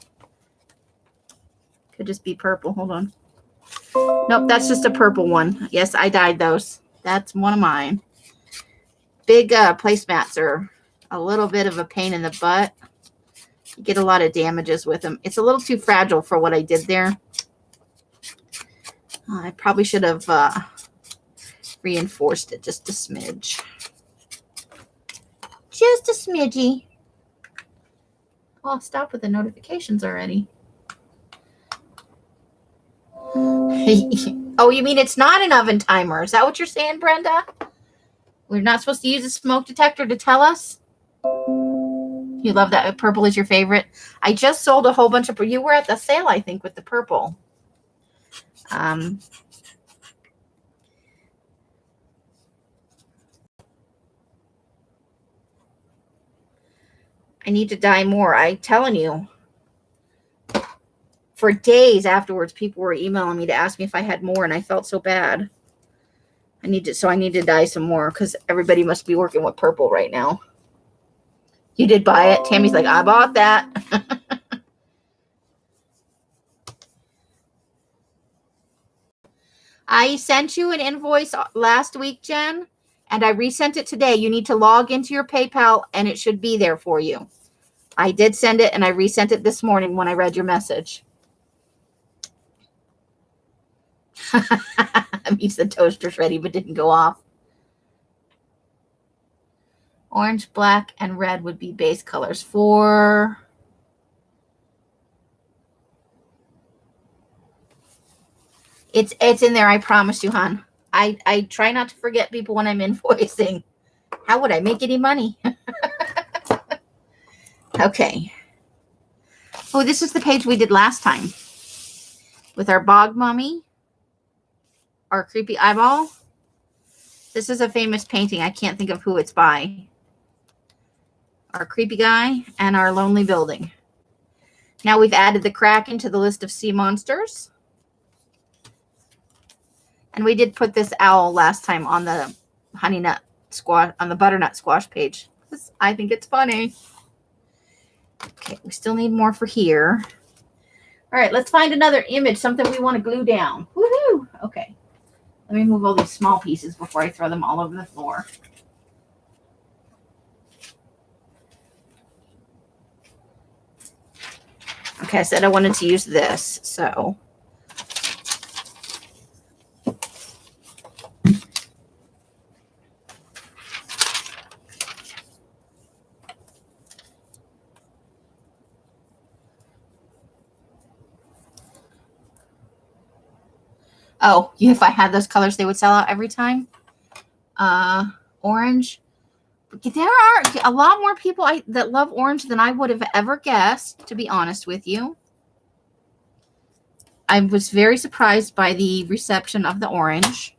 Could just be purple. Hold on. Nope, that's just a purple one. Yes, I dyed those. That's one of mine. Big placemats are a little bit of a pain in the butt. You get a lot of damages with them. It's a little too fragile for what I did there. I probably should have reinforced it just a smidge. Just a smidgy. Oh, I'll stop with the notifications already. Oh, you mean it's not an oven timer? Is that what you're saying, Brenda? We're not supposed to use a smoke detector to tell us? You love that purple is your favorite? I just sold a whole bunch of, you were at the sale, I think, with the purple. I need to dye more. I'm telling you. For days afterwards, people were emailing me to ask me if I had more, and I felt so bad. I need to dye some more because everybody must be working with purple right now. You did buy it? Tammy's like, I bought that. I sent you an invoice last week, Jen, and I resent it today. You need to log into your PayPal, and it should be there for you. I did send it, and I resent it this morning when I read your message. That means the toaster's ready but didn't go off. Orange, black, and red would be base colors for... It's in there, I promise you, hon. I try not to forget people when I'm invoicing. How would I make any money? Okay. Oh, this is the page we did last time. With our bog mummy. Our creepy eyeball. This is a famous painting. I can't think of who it's by. Our creepy guy and our lonely building. Now we've added the Kraken to the list of sea monsters. And we did put this owl last time on the honey nut squash, on the butternut squash page. I think it's funny. Okay, we still need more for here. All right, let's find another image, something we want to glue down. Woohoo! Okay. Let me move all these small pieces before I throw them all over the floor. Okay, I said I wanted to use this, so. Oh, if I had those colors, they would sell out every time. Orange. There are a lot more people that love orange than I would have ever guessed, to be honest with you. I was very surprised by the reception of the orange,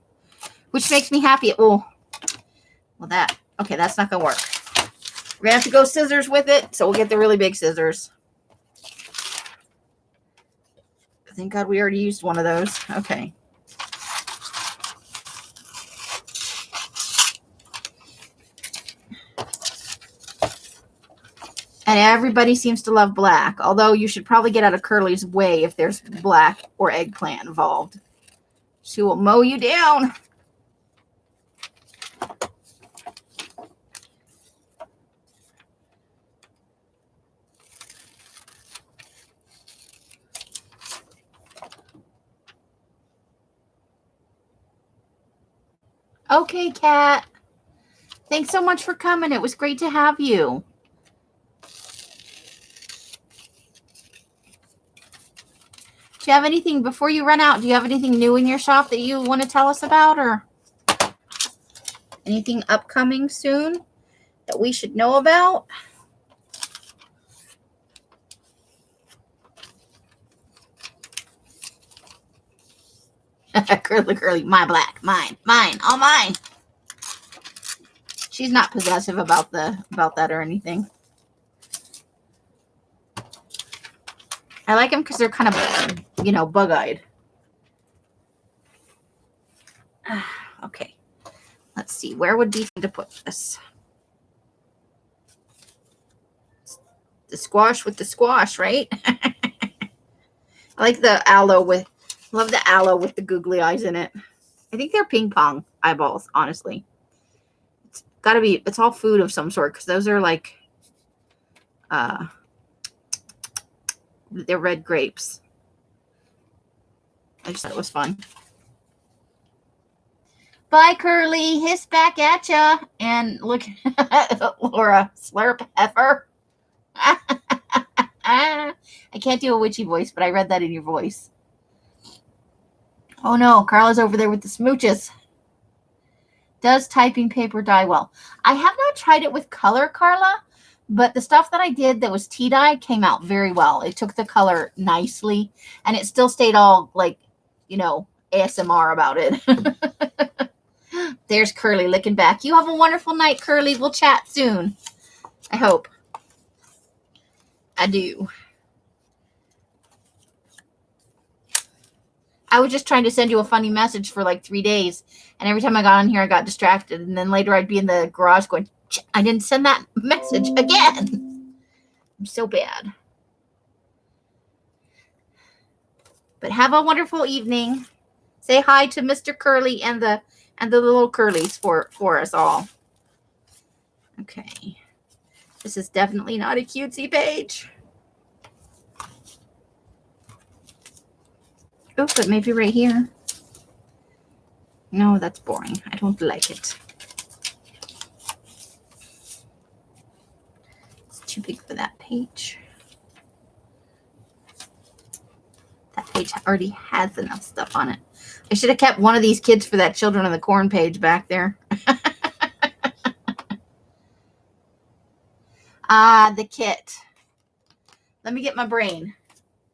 which makes me happy. Well, okay, that's not going to work. We're going to have to go scissors with it, so we'll get the really big scissors. Thank God we already used one of those. Okay. And everybody seems to love black, although you should probably get out of Curly's way if there's black or eggplant involved. She will mow you down. Okay, Kat. Thanks so much for coming. It was great to have you. Do you have anything, before you run out, do you have anything new in your shop that you want to tell us about, or anything upcoming soon that we should know about? Curly, my black, mine, all mine. She's not possessive about that or anything. I like them because they're kind of, bug-eyed. Okay. Let's see. Where would be fun to put this? The squash with the squash, right? I like the aloe love the aloe with the googly eyes in it. I think they're ping pong eyeballs, honestly. It's all food of some sort because those are like, they're red grapes. I just thought it was fun. Bye, Curly. Hiss back at ya. And look at Laura. Slurp heifer. I can't do a witchy voice, but I read that in your voice. Oh no, Carla's over there with the smooches. Does typing paper dye well? I have not tried it with color, Carla, but the stuff that I did that was tea dye came out very well. It took the color nicely, and it still stayed all like, ASMR about it. There's Curly licking back. You have a wonderful night, Curly. We'll chat soon. I hope. I do. I was just trying to send you a funny message for like 3 days. And every time I got on here, I got distracted. And then later I'd be in the garage going, I didn't send that message again. I'm so bad. But have a wonderful evening. Say hi to Mr. Curly and the little Curlies for us all. Okay. This is definitely not a cutesy page. Oh, but maybe right here. No, that's boring. I don't like it. It's too big for that page. That page already has enough stuff on it. I should have kept one of these kids for that Children of the Corn page back there. The kit. Let me get my brain,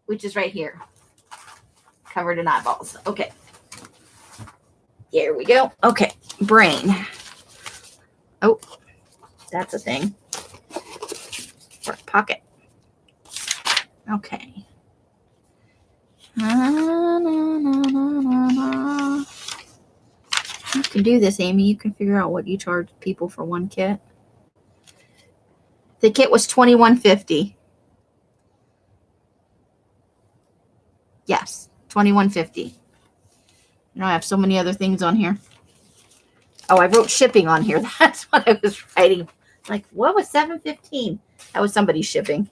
which is right here. Covered in eyeballs. Okay. There we go. Okay. Brain. Oh, that's a thing. For a pocket. Okay. You can do this, Amy. You can figure out what you charge people for one kit. The kit was $21.50. Yes, $21.50. I have so many other things on here. Oh, I wrote shipping on here. That's what I was writing. Like, what was $7.15? That was somebody's shipping.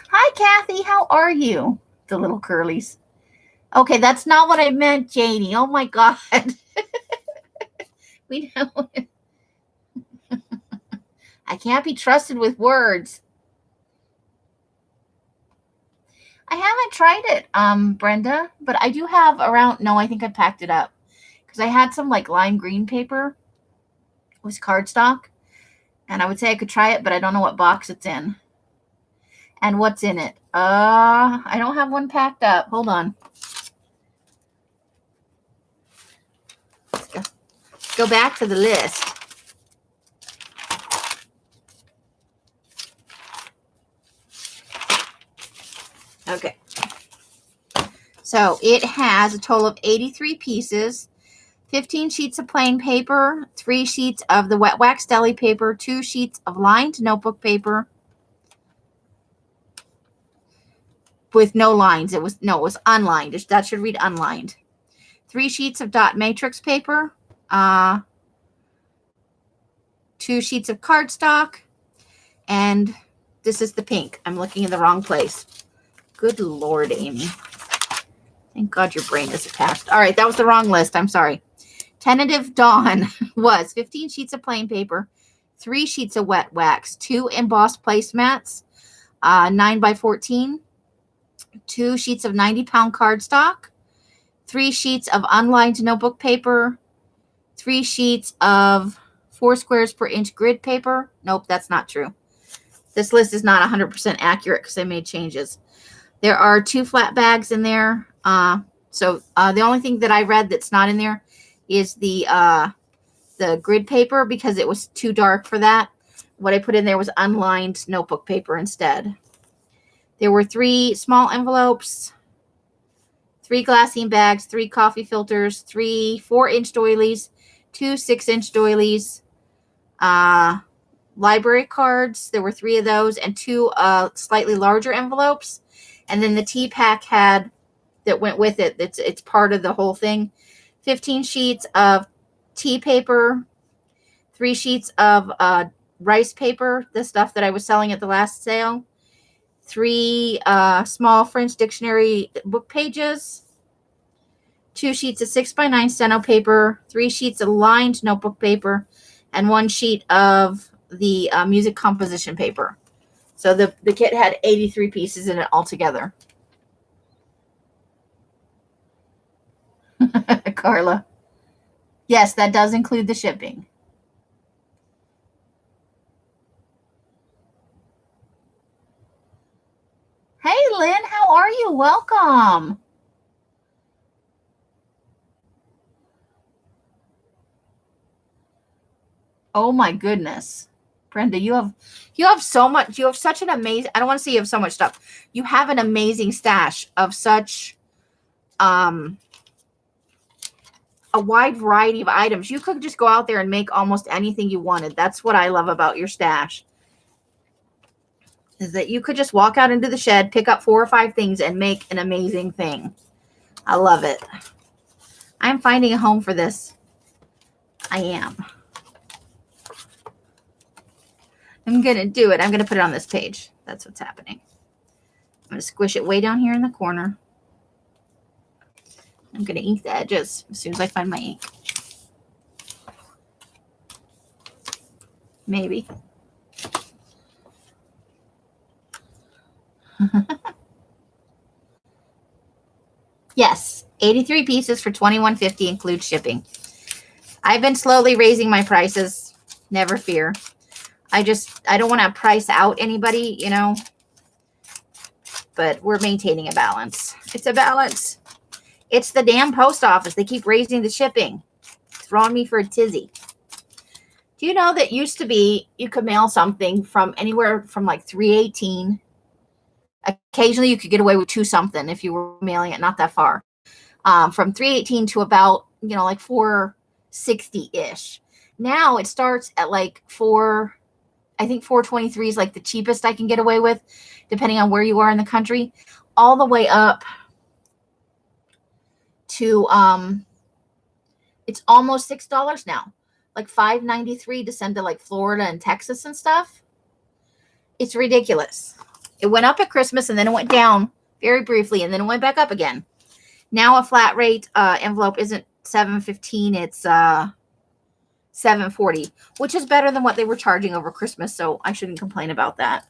Hi, Kathy. How are you? The little curlies. Okay, that's not what I meant, Janie. Oh, my God. We know. I can't be trusted with words. I haven't tried it, Brenda, but I do have around. No, I think I packed it up because I had some like lime green paper. It was cardstock, and I would say I could try it, but I don't know what box it's in and what's in it. I don't have one packed up. Hold on. Let's go back to the list. Okay. So it has a total of 83 pieces, 15 sheets of plain paper, 3 sheets of the wet wax deli paper, 2 sheets of lined notebook paper with no lines. It was unlined. That should read unlined. 3 sheets of dot matrix paper, 2 sheets of cardstock, and this is the pink. I'm looking in the wrong place. Good Lord, Amy. Thank God your brain is attached. All right, that was the wrong list. I'm sorry. Tentative dawn was 15 sheets of plain paper, 3 sheets of wet wax, 2 embossed placemats, 9 by 14, 2 sheets of 90-pound cardstock, 3 sheets of unlined notebook paper, 3 sheets of 4 squares per inch grid paper. Nope, that's not true. This list is not 100% accurate because I made changes. There are 2 flat bags in there, So the only thing that I read that's not in there is the grid paper because it was too dark for that. What I put in there was unlined notebook paper instead. There were 3 small envelopes, 3 glassine bags, 3 coffee filters, 3 4-inch doilies, 2 6-inch doilies, library cards. There were 3 of those and 2 slightly larger envelopes. And then the tea pack had that went with it. It's part of the whole thing. 15 sheets of tea paper, 3 sheets of rice paper, the stuff that I was selling at the last sale, 3 small French dictionary book pages, 2 sheets of 6x9 steno paper, 3 sheets of lined notebook paper, and 1 sheet of the music composition paper. So the kit had 83 pieces in it altogether. Carla. Yes, that does include the shipping. Hey, Lynn, how are you? Welcome. Oh my goodness. Brenda, you have so much, you have such an amazing, I don't want to say you have so much stuff. You have an amazing stash of such a wide variety of items. You could just go out there and make almost anything you wanted. That's what I love about your stash. Is that you could just walk out into the shed, pick up 4 or 5 things and make an amazing thing. I love it. I'm finding a home for this. I am. I'm going to do it. I'm going to put it on this page. That's what's happening. I'm going to squish it way down here in the corner. I'm going to ink the edges as soon as I find my ink. Maybe. Yes, 83 pieces for $21.50 includes shipping. I've been slowly raising my prices. Never fear. I don't want to price out anybody, you know, but we're maintaining a balance. It's a balance. It's the damn post office. They keep raising the shipping. Throwing me for a tizzy. Do you know that used to be you could mail something from anywhere from like $3.18. Occasionally you could get away with $2 something if you were mailing it not that far. From $3.18 to about, you know, like $4.60-ish. Now it starts at like I think $4.23 is like the cheapest I can get away with, depending on where you are in the country, all the way up to it's almost $6 now, like $5.93 to send to like Florida and Texas and stuff. It's ridiculous. It went up at Christmas and then it went down very briefly and then it went back up again. Now a flat rate envelope isn't $7.15, it's $7.40, which is better than what they were charging over Christmas, so I shouldn't complain about that.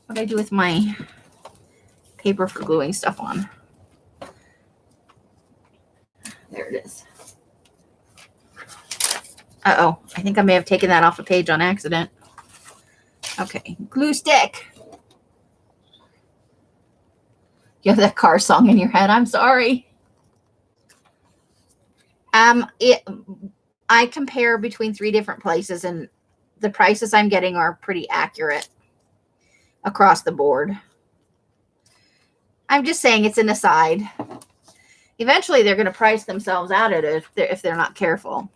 What do I do with my paper for gluing stuff on? There it is. Uh-oh, I think I may have taken that off a page on accident. Okay, glue stick. You have that car song in your head. I'm sorry. I compare between 3 different places and the prices I'm getting are pretty accurate across the board. I'm just saying it's an aside. Eventually they're going to price themselves out of it if they're not careful.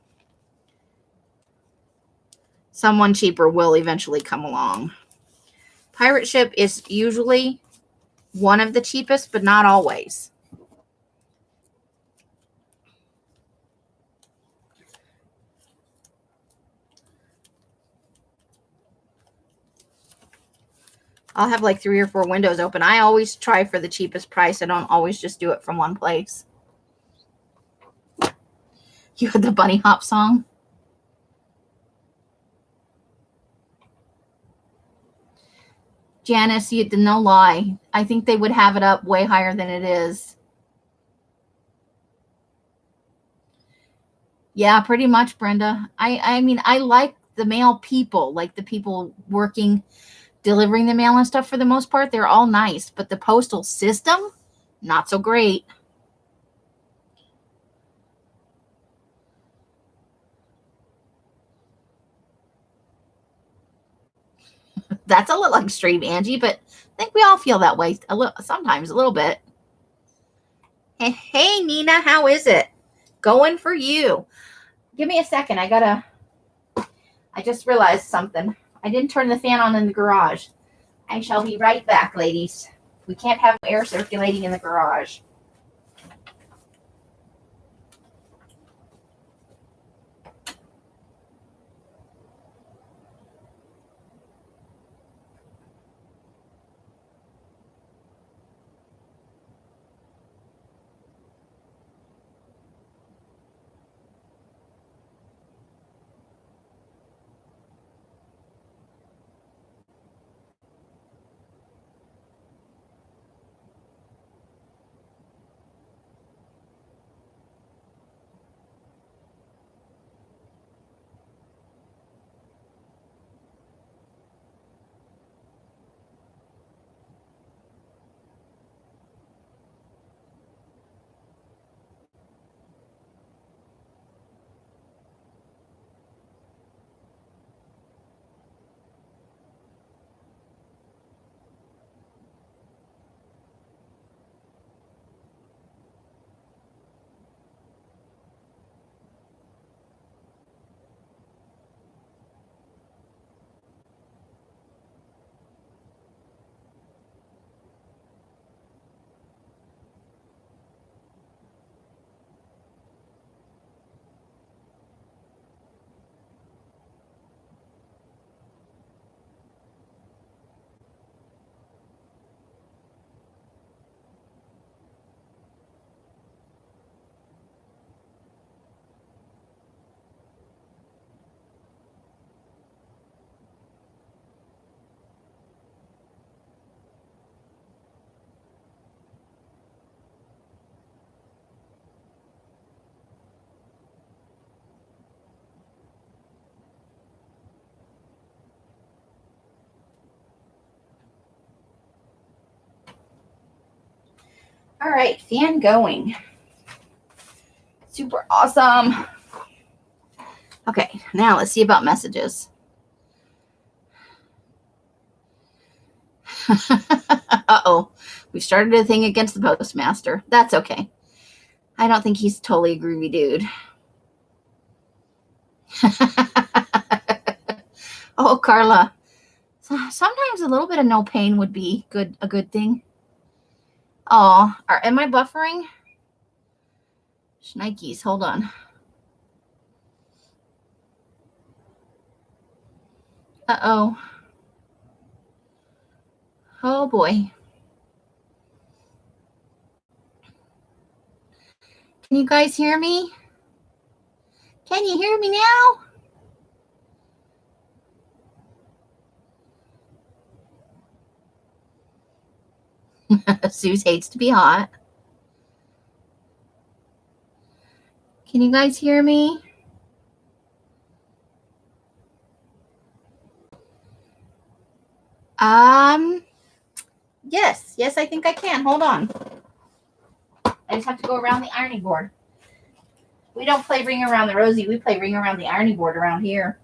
Someone cheaper will eventually come along. Pirate Ship is usually one of the cheapest, but not always. I'll have like 3 or 4 windows open. I always try for the cheapest price. I don't always just do it from one place. You had the bunny hop song? Janice, no lie. I think they would have it up way higher than it is. Yeah, pretty much, Brenda. I mean, I like the mail people, like the people working delivering the mail and stuff for the most part. They're all nice, but the postal system, Not so great. That's a little extreme, Angie, but I think we all feel that way sometimes a little bit. Hey, Nina, how is it going for you? Give me a second. I just realized something. I didn't turn the fan on in the garage. I shall be right back, ladies. We can't have air circulating in the garage. All right, fan going. Super awesome. Okay, now let's see about messages. Uh-oh. We started a thing against the postmaster. That's okay. I don't think he's totally a groovy dude. Oh, Carla. Sometimes a little bit of no pain would be a good thing. Oh, am I buffering? Schnikes, hold on. Uh-oh. Oh, boy. Can you guys hear me? Can you hear me now? Suze hates to be hot. Can you guys hear me? Yes, I think I can. Hold on. I just have to go around the ironing board. We don't play Ring Around the Rosie. We play Ring Around the Ironing Board around here.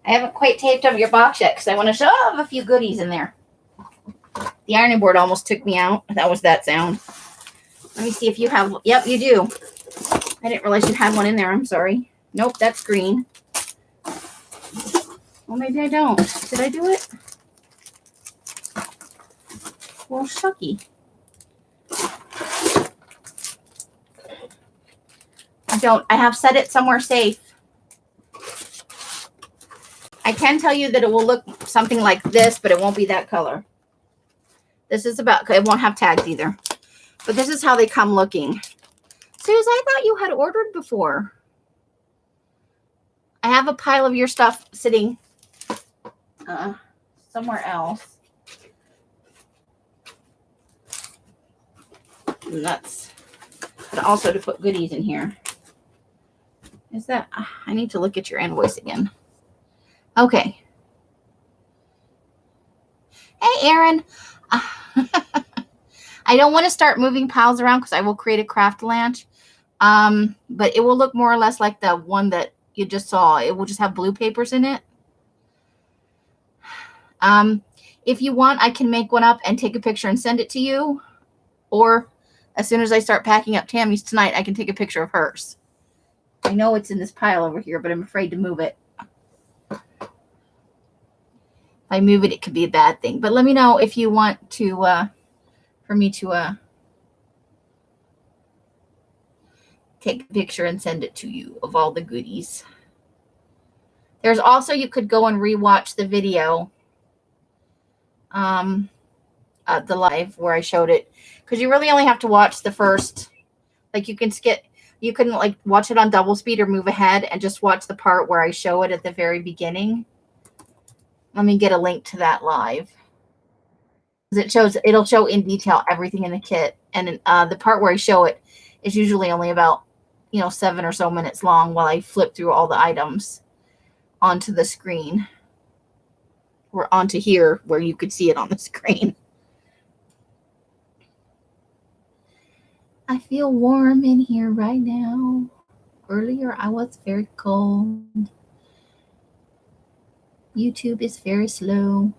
I haven't quite taped up your box yet because I want to show a few goodies in there. The ironing board almost took me out. That was that sound. Let me see if you have. Yep, you do. I didn't realize you had one in there. I'm sorry. Nope, that's green. Well, maybe I don't. Did I do it? Well, shucky. I don't. I have set it somewhere safe. I can tell you that it will look something like this, but it won't be that color. This is about, it won't have tags either. But this is how they come looking. Suze, I thought you had ordered before. I have a pile of your stuff sitting somewhere else. Nuts. But also to put goodies in here. Is that, I need to look at your invoice again. Okay. Hey, Aaron. I don't want to start moving piles around because I will create a craft lunch. But it will look more or less like the one that you just saw. It will just have blue papers in it. If you want, I can make one up and take a picture and send it to you. Or as soon as I start packing up Tammy's tonight, I can take a picture of hers. I know it's in this pile over here, but I'm afraid to move it. If I move it, it could be a bad thing. But let me know if you want to, for me to take a picture and send it to you of all the goodies. There's also, you could go and rewatch the video, the live where I showed it, because you really only have to watch the first, like you can like watch it on double speed or move ahead and just watch the part where I show it at the very beginning. Let me get a link to that live. It'll show in detail everything in the kit, and the part where I show it is usually only about 7 or so minutes long while I flip through all the items onto the screen, or onto here where you could see it on the screen. I feel warm in here right now. Earlier I was very cold. YouTube is very slow.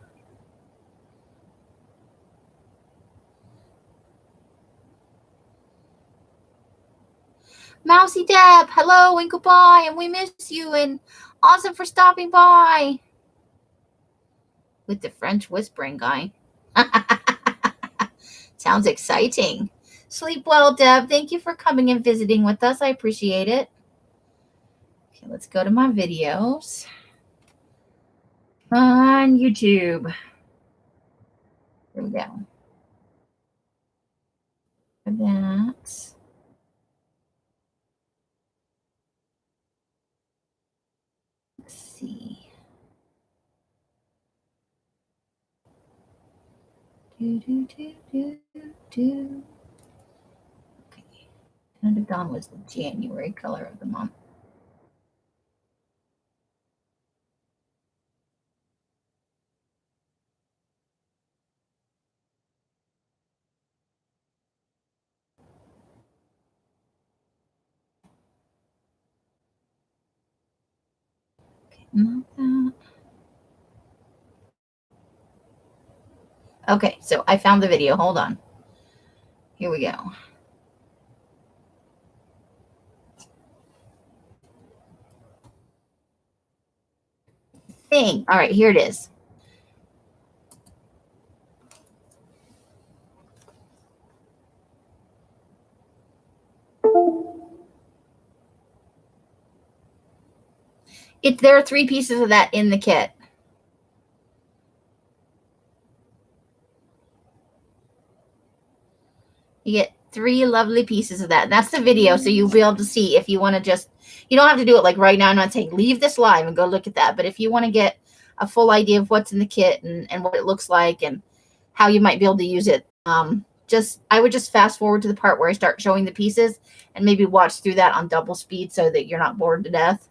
Mousy Deb, hello and goodbye, and we miss you, and awesome for stopping by. With the French whispering guy. Sounds exciting. Sleep well, Deb. Thank you for coming and visiting with us. I appreciate it. Okay, let's go to my videos on YouTube. Here we go. For that. Let's see. Do. Okay. Kind of Dawn was the January color of the month. Okay, not that. Okay, so I found the video. Hold on. Here we go. All right, here it is. There are 3 pieces of that in the kit. You get 3 lovely pieces of that. And that's the video, so you'll be able to see if you want to just, you don't have to do it like right now. I'm not saying leave this live and go look at that. But if you want to get a full idea of what's in the kit and what it looks like and how you might be able to use it, I would just fast forward to the part where I start showing the pieces and maybe watch through that on double speed so that you're not bored to death.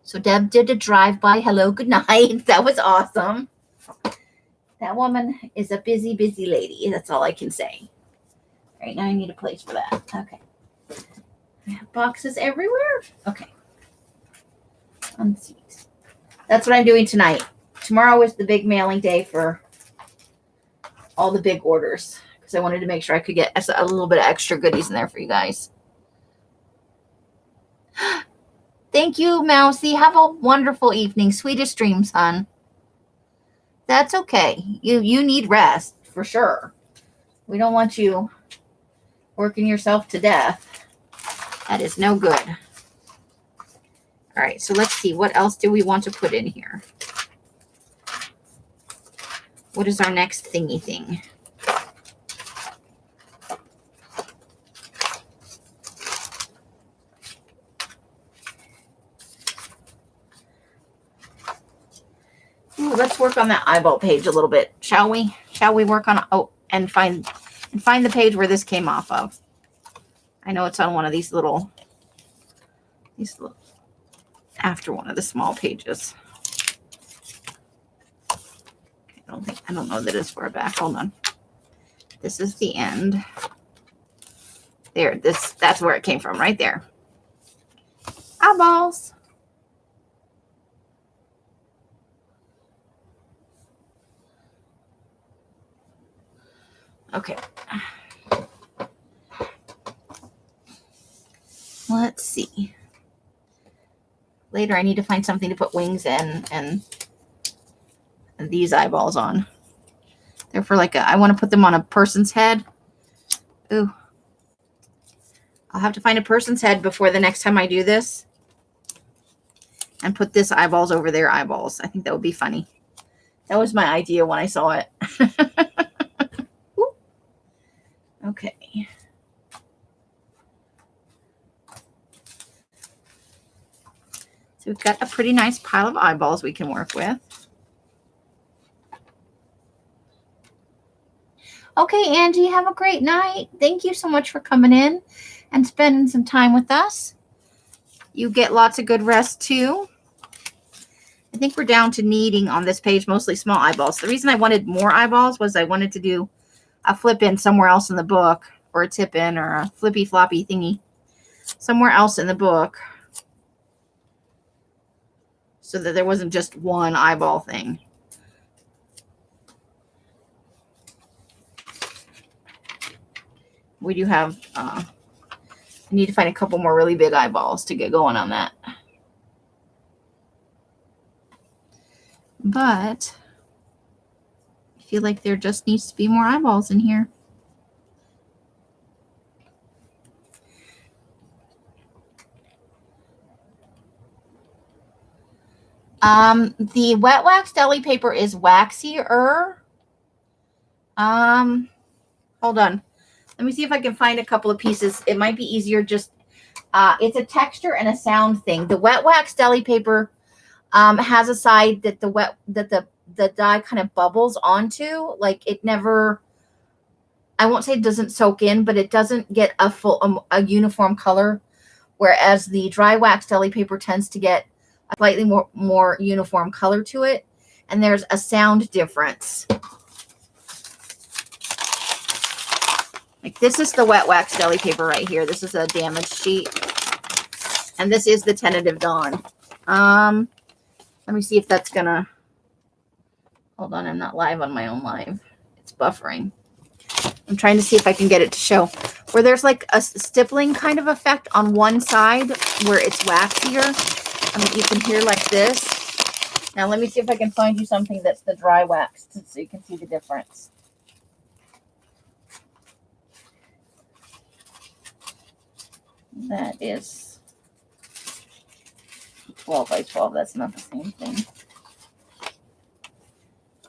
So Deb did a drive-by. Hello, good night. That was awesome. That woman is a busy, busy lady. That's all I can say. All right, now I need a place for that. Okay. I have boxes everywhere. Okay. Unseat. That's what I'm doing tonight. Tomorrow is the big mailing day for all the big orders because I wanted to make sure I could get a little bit of extra goodies in there for you guys. Thank you, Mousy. Have a wonderful evening. Sweetest dreams, hon. That's okay. You need rest for sure. We don't want you working yourself to death. That is no good. All right, so let's see. What else do we want to put in here? What is our next thingy thing? Ooh, let's work on that eyeball page a little bit, shall we? Shall we work on and find the page where this came off of? I know it's on one of these little after one of the small pages. I don't know that it's far back. Hold on. This is the end. There, that's where it came from, right there. Eyeballs. Okay. Let's see. Later, I need to find something to put wings in and these eyeballs on. They're for like I want to put them on a person's head. Ooh. I'll have to find a person's head before the next time I do this. And put this eyeballs over their eyeballs. I think that would be funny. That was my idea when I saw it. Okay. So we've got a pretty nice pile of eyeballs we can work with. Okay, Angie, have a great night. Thank you so much for coming in and spending some time with us. You get lots of good rest too. I think we're down to needing on this page mostly small eyeballs. The reason I wanted more eyeballs was I wanted to do a flip in somewhere else in the book, or a tip in, or a flippy floppy thingy somewhere else in the book, so that there wasn't just one eyeball thing. We do have, I need to find a couple more really big eyeballs to get going on that. But I feel like there just needs to be more eyeballs in here. The wet wax deli paper is waxier. Hold on. Let me see if I can find a couple of pieces. It might be easier just, it's a texture and a sound thing. The wet wax deli paper has a side that the dye kind of bubbles onto. Like it never, I won't say it doesn't soak in, but it doesn't get a full, a uniform color. Whereas the dry wax deli paper tends to get a slightly more uniform color to it. And there's a sound difference. Like this is the wet wax deli paper right here. This is a damaged sheet. And this is the tentative dawn. Let me see if that's gonna, hold on, I'm not live on my own live. It's buffering. I'm trying to see if I can get it to show. Where there's like a stippling kind of effect on one side where it's waxier. I mean, you can hear like this. Now let me see if I can find you something that's the dry wax so you can see the difference. That is 12 by 12. That's not the same thing.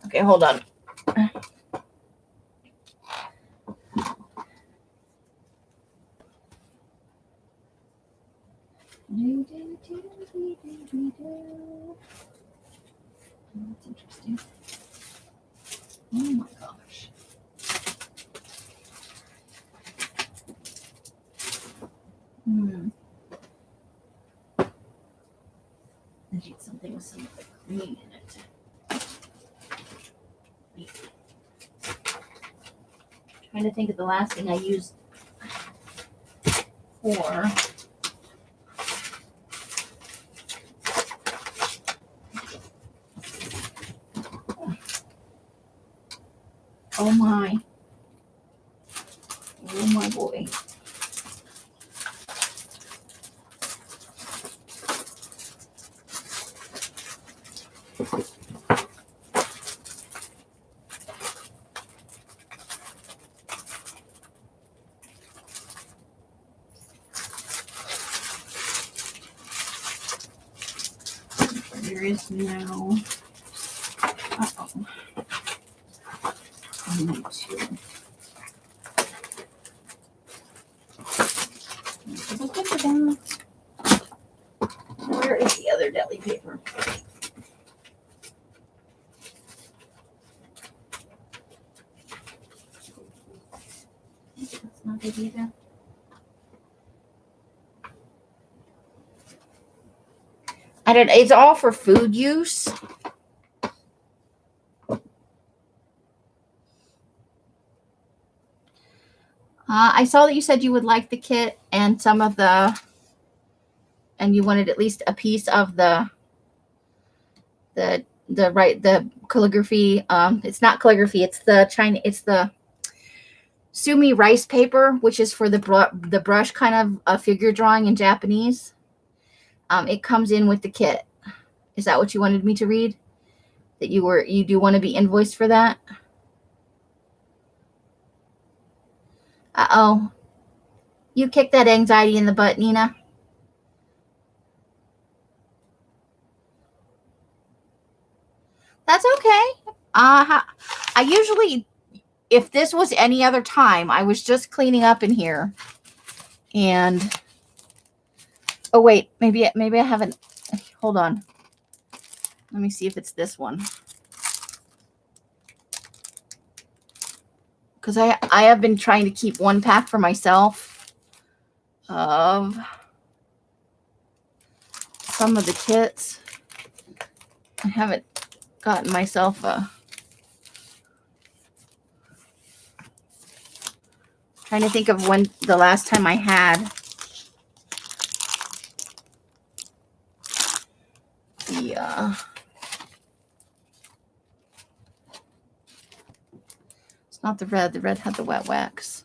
Okay, hold on. That's interesting. Oh my gosh. I need something with some of the green in it. I'm trying to think of the last thing I used for. Oh my. Oh my boy. There is now. Uh-oh. I need to. Where is the other deli paper? That's not it either. It's all for food use. I saw that you said you would like the kit and some of the, and you wanted at least a piece of the calligraphy. It's not calligraphy. It's the sumi rice paper, which is for the brush kind of figure drawing in Japanese. It comes in with the kit. Is that what you wanted me to read? That you do want to be invoiced for that? Uh-oh. You kicked that anxiety in the butt, Nina. That's okay. I usually, if this was any other time, I was just cleaning up in here. And, oh wait, maybe I haven't, hold on. Let me see if it's this one. Because I have been trying to keep one pack for myself of some of the kits. I haven't gotten myself a, trying to think of when the last time I had the it's not the red had the wet wax.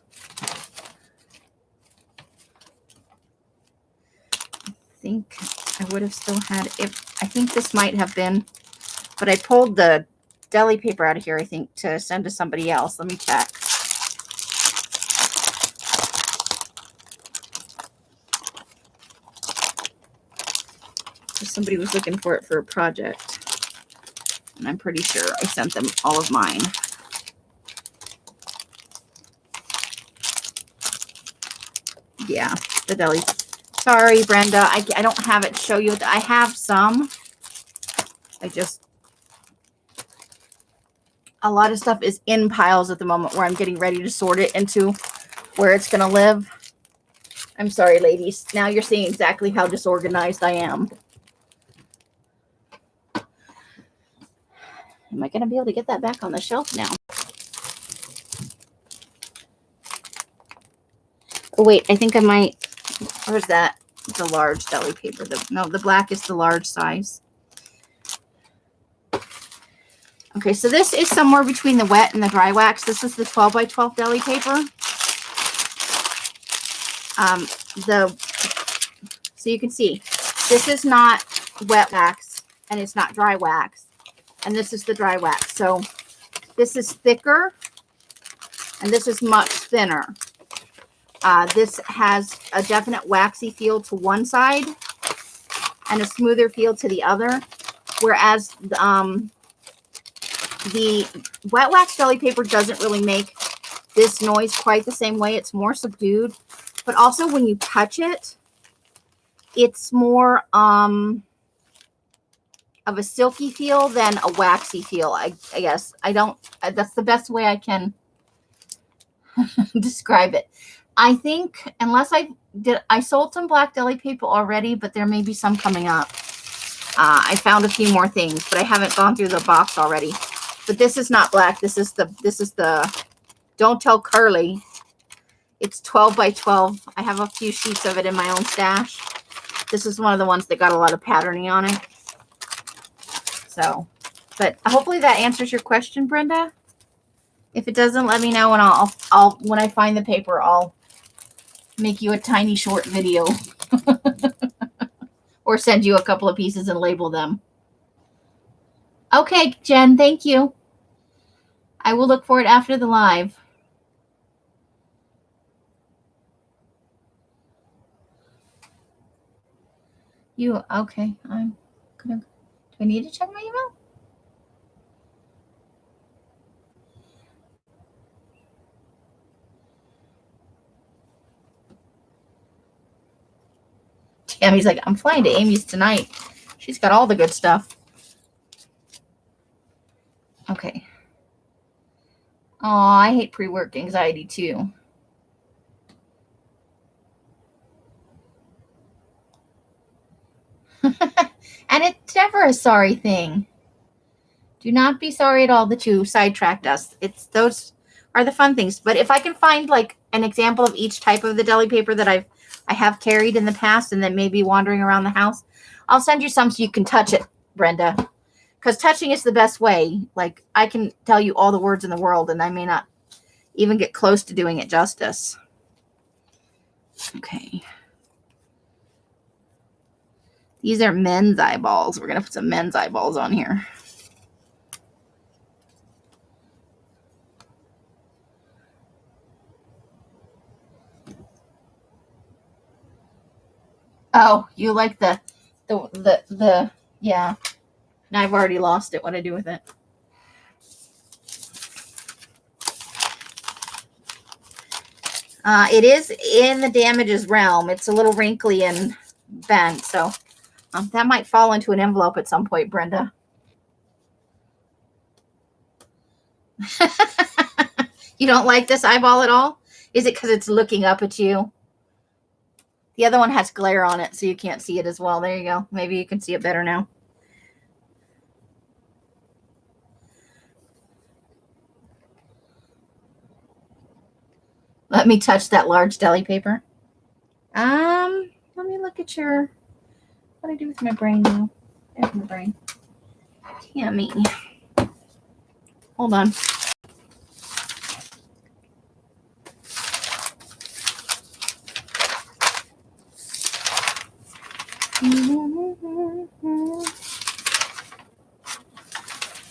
I think I would have still had it. I think this might have been, but I pulled the deli paper out of here, I think, to send to somebody else. Let me check. Somebody was looking for it for a project, and I'm pretty sure I sent them all of mine. Yeah, the deli. Sorry, Brenda. I don't have it to show you. I have some. I just, a lot of stuff is in piles at the moment where I'm getting ready to sort it into where it's going to live. I'm sorry, ladies. Now you're seeing exactly how disorganized I am. Am I going to be able to get that back on the shelf now? Oh, wait. I think I might. Where's that? The large deli paper. No, the black is the large size. Okay, so this is somewhere between the wet and the dry wax. This is the 12 by 12 deli paper. So you can see, this is not wet wax and it's not dry wax. And this is the dry wax. So this is thicker and this is much thinner. This has a definite waxy feel to one side and a smoother feel to the other. Whereas the wet wax deli paper doesn't really make this noise quite the same way. It's more subdued. But also when you touch it, it's more of a silky feel than a waxy feel, I guess. That's the best way I can describe it. I think, unless I sold some black deli paper already, but there may be some coming up. I found a few more things, but I haven't gone through the box already. But this is not black. This is the Don't Tell Curly. It's 12 by 12. I have a few sheets of it in my own stash. This is one of the ones that got a lot of patterning on it. So, but hopefully that answers your question, Brenda. If it doesn't, let me know, and I'll when I find the paper, I'll make you a tiny short video or send you a couple of pieces and label them. Okay, Jen, thank you. I will look for it after the live. Okay? I'm gonna. Do I need to check my email? Tammy's like, I'm flying to Amy's tonight. She's got all the good stuff. Okay. Oh, I hate pre-work anxiety too. And it's never a sorry thing. Do not be sorry at all that you sidetracked us. Those are the fun things. But if I can find like an example of each type of the deli paper that I have carried in the past and then maybe wandering around the house, I'll send you some so you can touch it, Brenda. Because touching is the best way. Like, I can tell you all the words in the world and I may not even get close to doing it justice. Okay. These are men's eyeballs. We're going to put some men's eyeballs on here. Oh, you like the yeah. Now I've already lost it. What do I do with it? It is in the damages realm. It's a little wrinkly and bent, so that might fall into an envelope at some point, Brenda. You don't like this eyeball at all? Is it because it's looking up at you? The other one has glare on it, so you can't see it as well. There you go. Maybe you can see it better now. Let me touch that large deli paper. Let me look at your, what do I do with my brain now? There's my brain. Tammy. Hold on.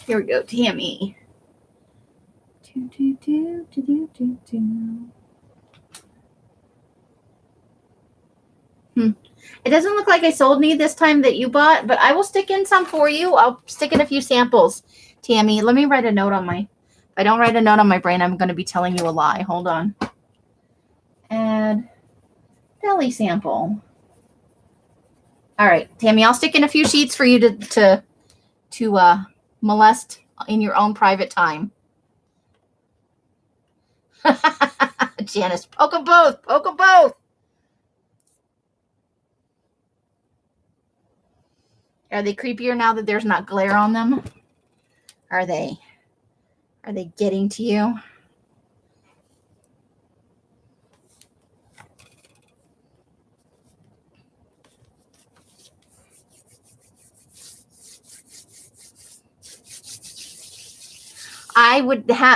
Here we go, Tammy. It doesn't look like I sold any this time that you bought, but I will stick in some for you. I'll stick in a few samples, Tammy. Let me write a note on my, if I don't write a note on my brain, I'm going to be telling you a lie. Hold on. Add deli sample. All right, Tammy, I'll stick in a few sheets for you to molest in your own private time. Janice, poke them both. Poke them both. Are they creepier now that there's not glare on them? Are they getting to you? I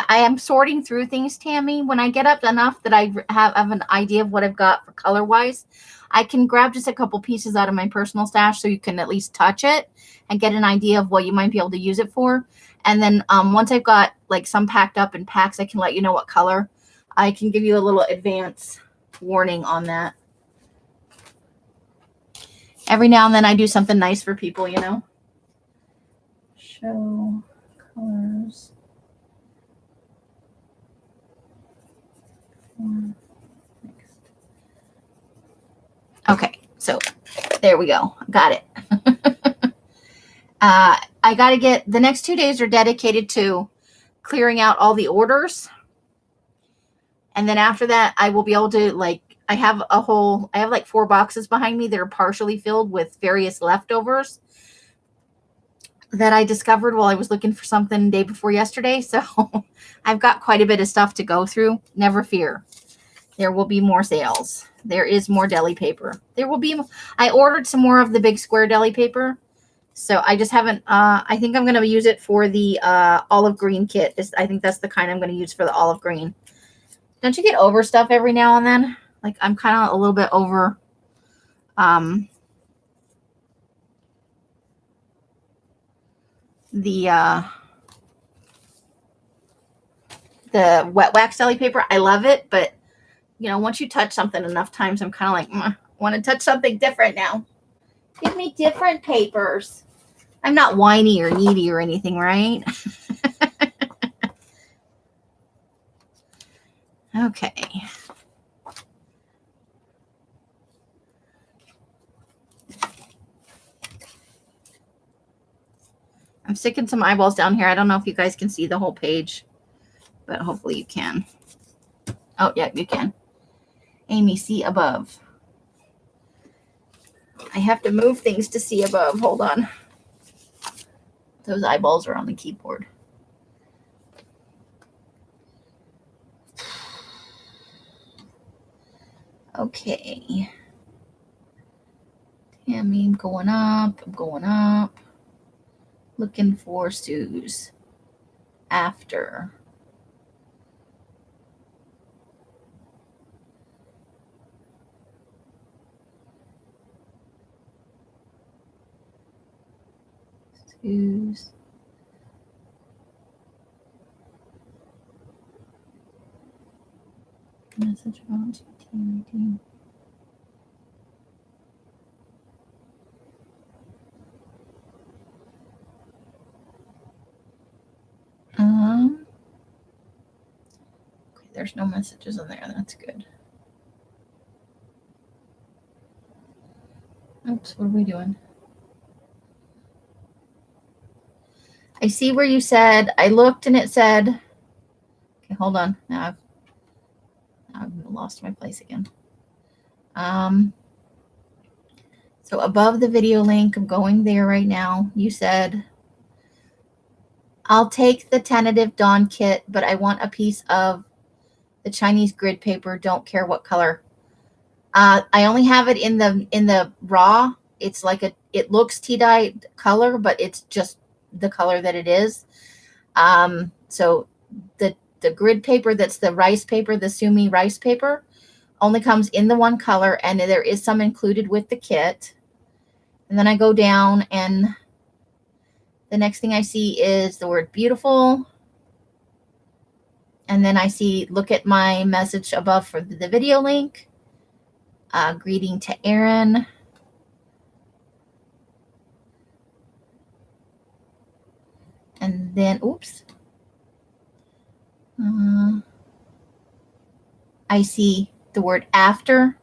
am sorting through things, Tammy. When I get up enough that I have an idea of what I've got for color wise, I can grab just a couple pieces out of my personal stash so you can at least touch it and get an idea of what you might be able to use it for. And then once I've got like some packed up in packs, I can let you know what color. I can give you a little advance warning on that. Every now and then I do something nice for people, you know. Show colors. Okay, so there we go. Got it. I got to get, the next 2 days are dedicated to clearing out all the orders. And then after that, I will be able to, like, I have like 4 boxes behind me that are partially filled with various leftovers that I discovered while I was looking for something day before yesterday. So I've got quite a bit of stuff to go through. Never fear. There will be more sales. There is more deli paper. There will be, I ordered some more of the big square deli paper. So I just haven't, I think I'm going to use it for the olive green kit. I think that's the kind I'm going to use for the olive green. Don't you get over stuff every now and then? Like, I'm kind of a little bit over the wet wax deli paper. I love it, but you know, once you touch something enough times, I'm kind of like, I want to touch something different now. Give me different papers. I'm not whiny or needy or anything, right? Okay. I'm sticking some eyeballs down here. I don't know if you guys can see the whole page, but hopefully you can. Oh, yeah, you can. Amy, see above. I have to move things to see above. Hold on. Those eyeballs are on the keyboard. Okay. Tammy, I'm going up. I'm going up. Looking for Sue's after. Sue's. Message about GTID. Okay, there's no messages in there. That's good. Oops, what are we doing? I see where you said, I looked and it said, okay, hold on. Now I've lost my place again. So above the video link, I'm going there right now. You said, I'll take the tentative dawn kit, but I want a piece of the Chinese grid paper. Don't care what color. I only have it in the raw. It's like it looks tea-dyed color, but it's just the color that it is. So the grid paper, that's the rice paper, the Sumi rice paper, only comes in the one color, and there is some included with the kit. And then I go down, and the next thing I see is the word beautiful. And then I see, look at my message above for the video link. Greeting to Erin. And then, oops. I see the word after.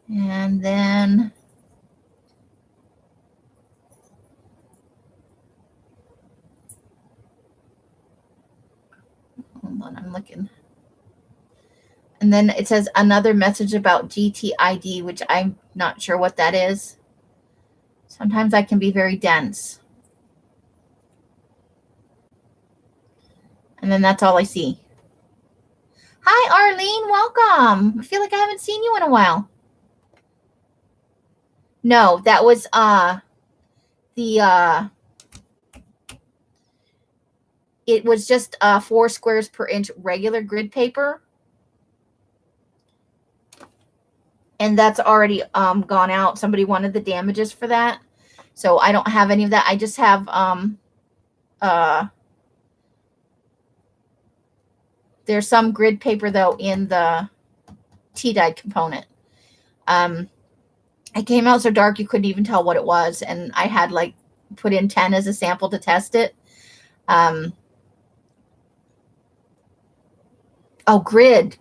And then hold on, I'm looking. And then it says another message about GTID, which I'm not sure what that is. Sometimes I can be very dense. And then that's all I see. Hi, Arlene. Welcome. I feel like I haven't seen you in a while. No, that was it was just 4 squares per inch regular grid paper. And that's already gone out. Somebody wanted the damages for that. So I don't have any of that. I just have there's some grid paper though in the tea-dyed component. It came out so dark you couldn't even tell what it was, and I had like put in 10 as a sample to test it. Oh, grid.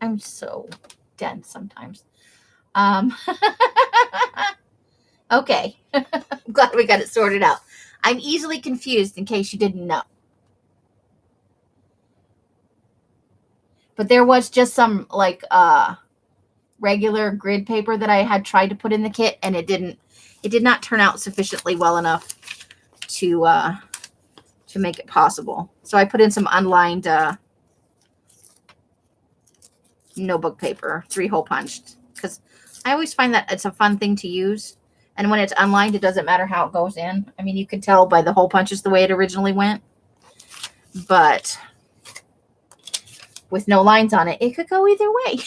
I'm so dense sometimes. Okay. I'm glad we got it sorted out. I'm easily confused in case you didn't know. But there was just some like regular grid paper that I had tried to put in the kit, and it did not turn out sufficiently well enough to make it possible. So I put in some unlined notebook paper, 3-hole punched, because I always find that it's a fun thing to use. And when it's unlined, it doesn't matter how it goes in. I mean, you can tell by the hole punches the way it originally went. But with no lines on it, it could go either way.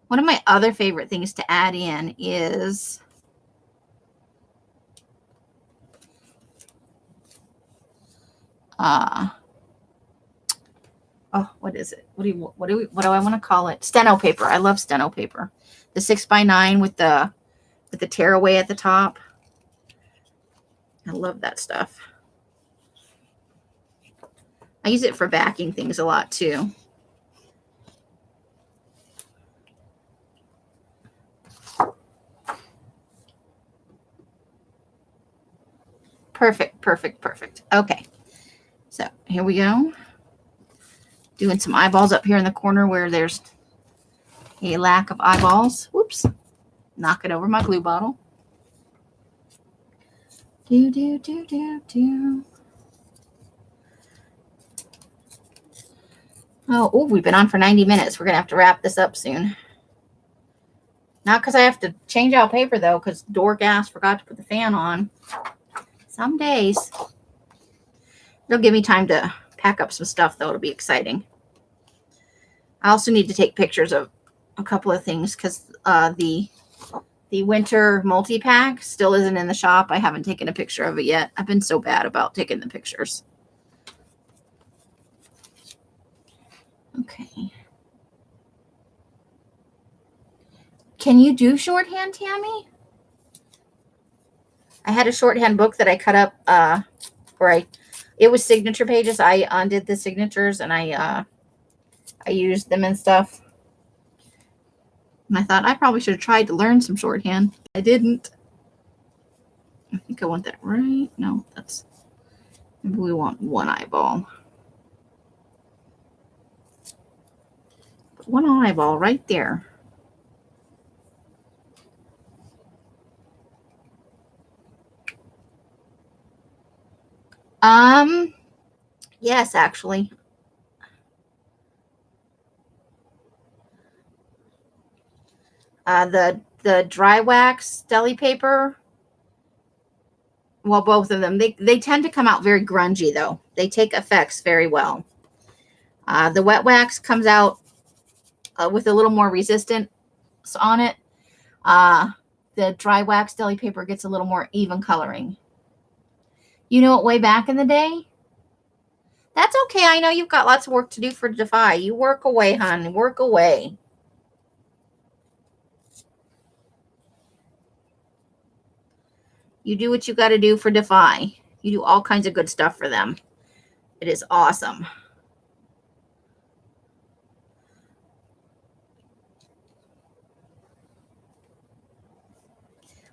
One of my other favorite things to add in is what is it? What do I want to call it? Steno paper. I love steno paper. The 6x9 with the tearaway at the top. I love that stuff. I use it for backing things a lot too. Perfect. Okay. So here we go. Doing some eyeballs up here in the corner where there's a lack of eyeballs. Whoops. Knocking over my glue bottle. Do, do, do, do, do. Oh, we've been on for 90 minutes. We're going to have to wrap this up soon. Not because I have to change out paper, though, because door gas forgot to put the fan on. Some days. It'll give me time to pack up some stuff, though. It'll be exciting. I also need to take pictures of a couple of things because the winter multi-pack still isn't in the shop. I haven't taken a picture of it yet. I've been so bad about taking the pictures. Okay. Can you do shorthand, Tammy? I had a shorthand book that I cut up it was signature pages. I undid the signatures and I used them and stuff. And I thought I probably should have tried to learn some shorthand. I didn't. I think I want that right. No, maybe we want one eyeball. Put one eyeball right there. Yes, actually. The dry wax deli paper. Well, both of them. They tend to come out very grungy, though. They take effects very well. The wet wax comes out with a little more resistance on it. The dry wax deli paper gets a little more even coloring. You know it way back in the day? That's okay. I know you've got lots of work to do for Defy. You work away, hon. Work away. You do what you got to do for Defy. You do all kinds of good stuff for them. It is awesome.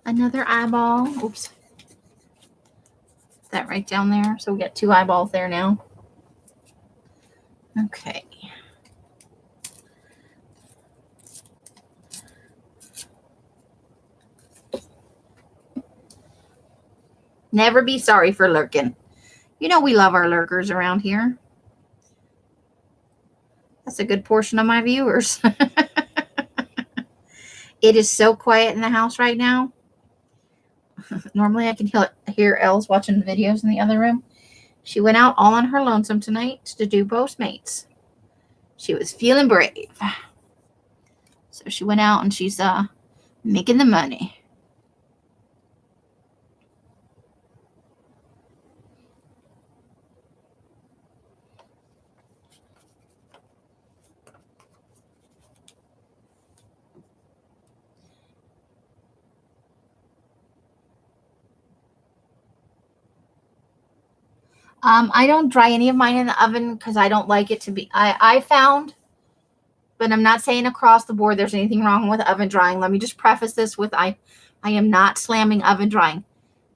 Another eyeball. Oops. That right down there. So we got 2 eyeballs there now. Okay. Never be sorry for lurking. You know we love our lurkers around here. That's a good portion of my viewers. It is so quiet in the house right now. Normally I can hear Els watching the videos in the other room. She went out all on her lonesome tonight to do Postmates. She was feeling brave. So she went out and she's making the money. I don't dry any of mine in the oven because I don't like it to be, I found, but I'm not saying across the board there's anything wrong with oven drying. Let me just preface this with I am not slamming oven drying.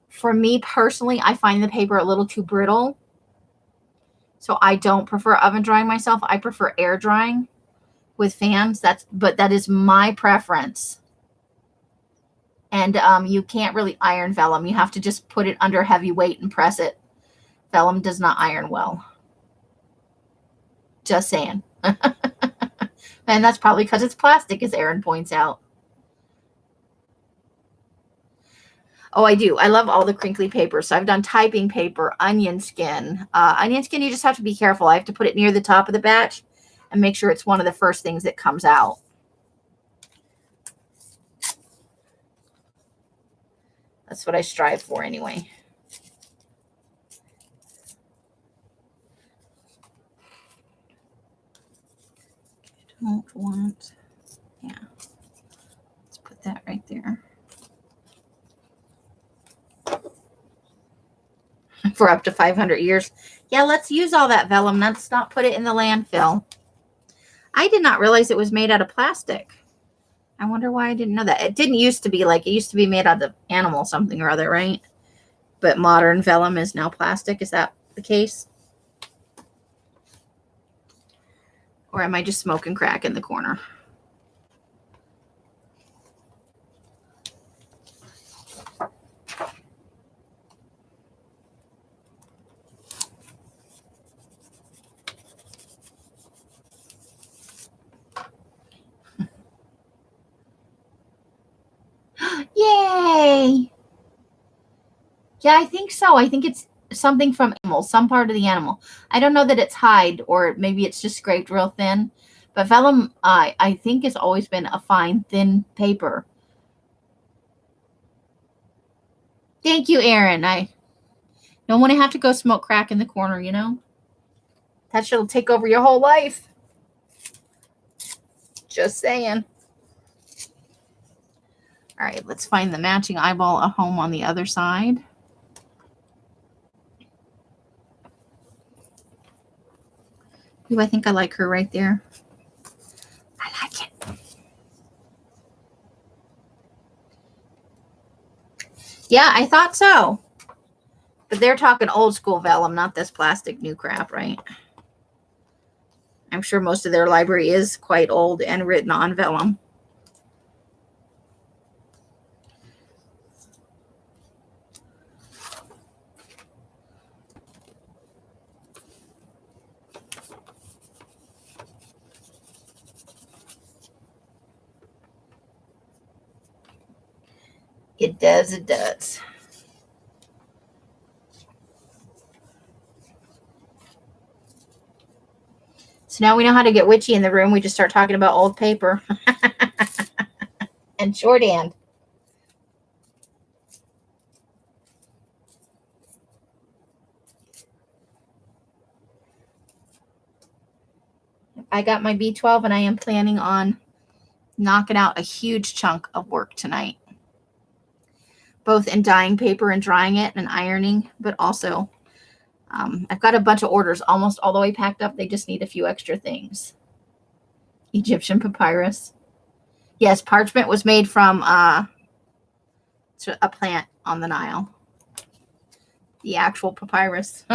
For me personally, I find the paper a little too brittle. So I don't prefer oven drying myself. I prefer air drying with fans. But that is my preference. And you can't really iron vellum. You have to just put it under heavy weight and press it. Vellum does not iron well. Just saying. And that's probably because it's plastic, as Erin points out. Oh, I do. I love all the crinkly paper. So I've done typing paper, onion skin. Onion skin, you just have to be careful. I have to put it near the top of the batch and make sure it's one of the first things that comes out. That's what I strive for anyway. Don't want, yeah. Let's put that right there. For up to 500 years. Yeah, let's use all that vellum. Let's not put it in the landfill. I did not realize it was made out of plastic. I wonder why I didn't know that. It didn't used to be like, it used to be made out of animal something or other, right? But modern vellum is now plastic. Is that the case? Or am I just smoking crack in the corner? Yay! Yeah, I think so. I think it's something from animal, some part of the animal. I don't know that it's hide or maybe it's just scraped real thin. But vellum, I think, has always been a fine, thin paper. Thank you, Erin. I don't want to have to go smoke crack in the corner, you know? That shit'll take over your whole life. Just saying. All right, let's find the matching eyeball a home on the other side. Ooh, I think I like her right there. I like it. Yeah, I thought so. But they're talking old school vellum, not this plastic new crap, right? I'm sure most of their library is quite old and written on vellum. It does, it does. So now we know how to get witchy in the room. We just start talking about old paper. And shorthand. I got my B12 and I am planning on knocking out a huge chunk of work tonight. Both in dyeing paper and drying it and ironing, but also I've got a bunch of orders almost all the way packed up. They just need a few extra things. Egyptian papyrus. Yes, parchment was made from a plant on the Nile. The actual papyrus.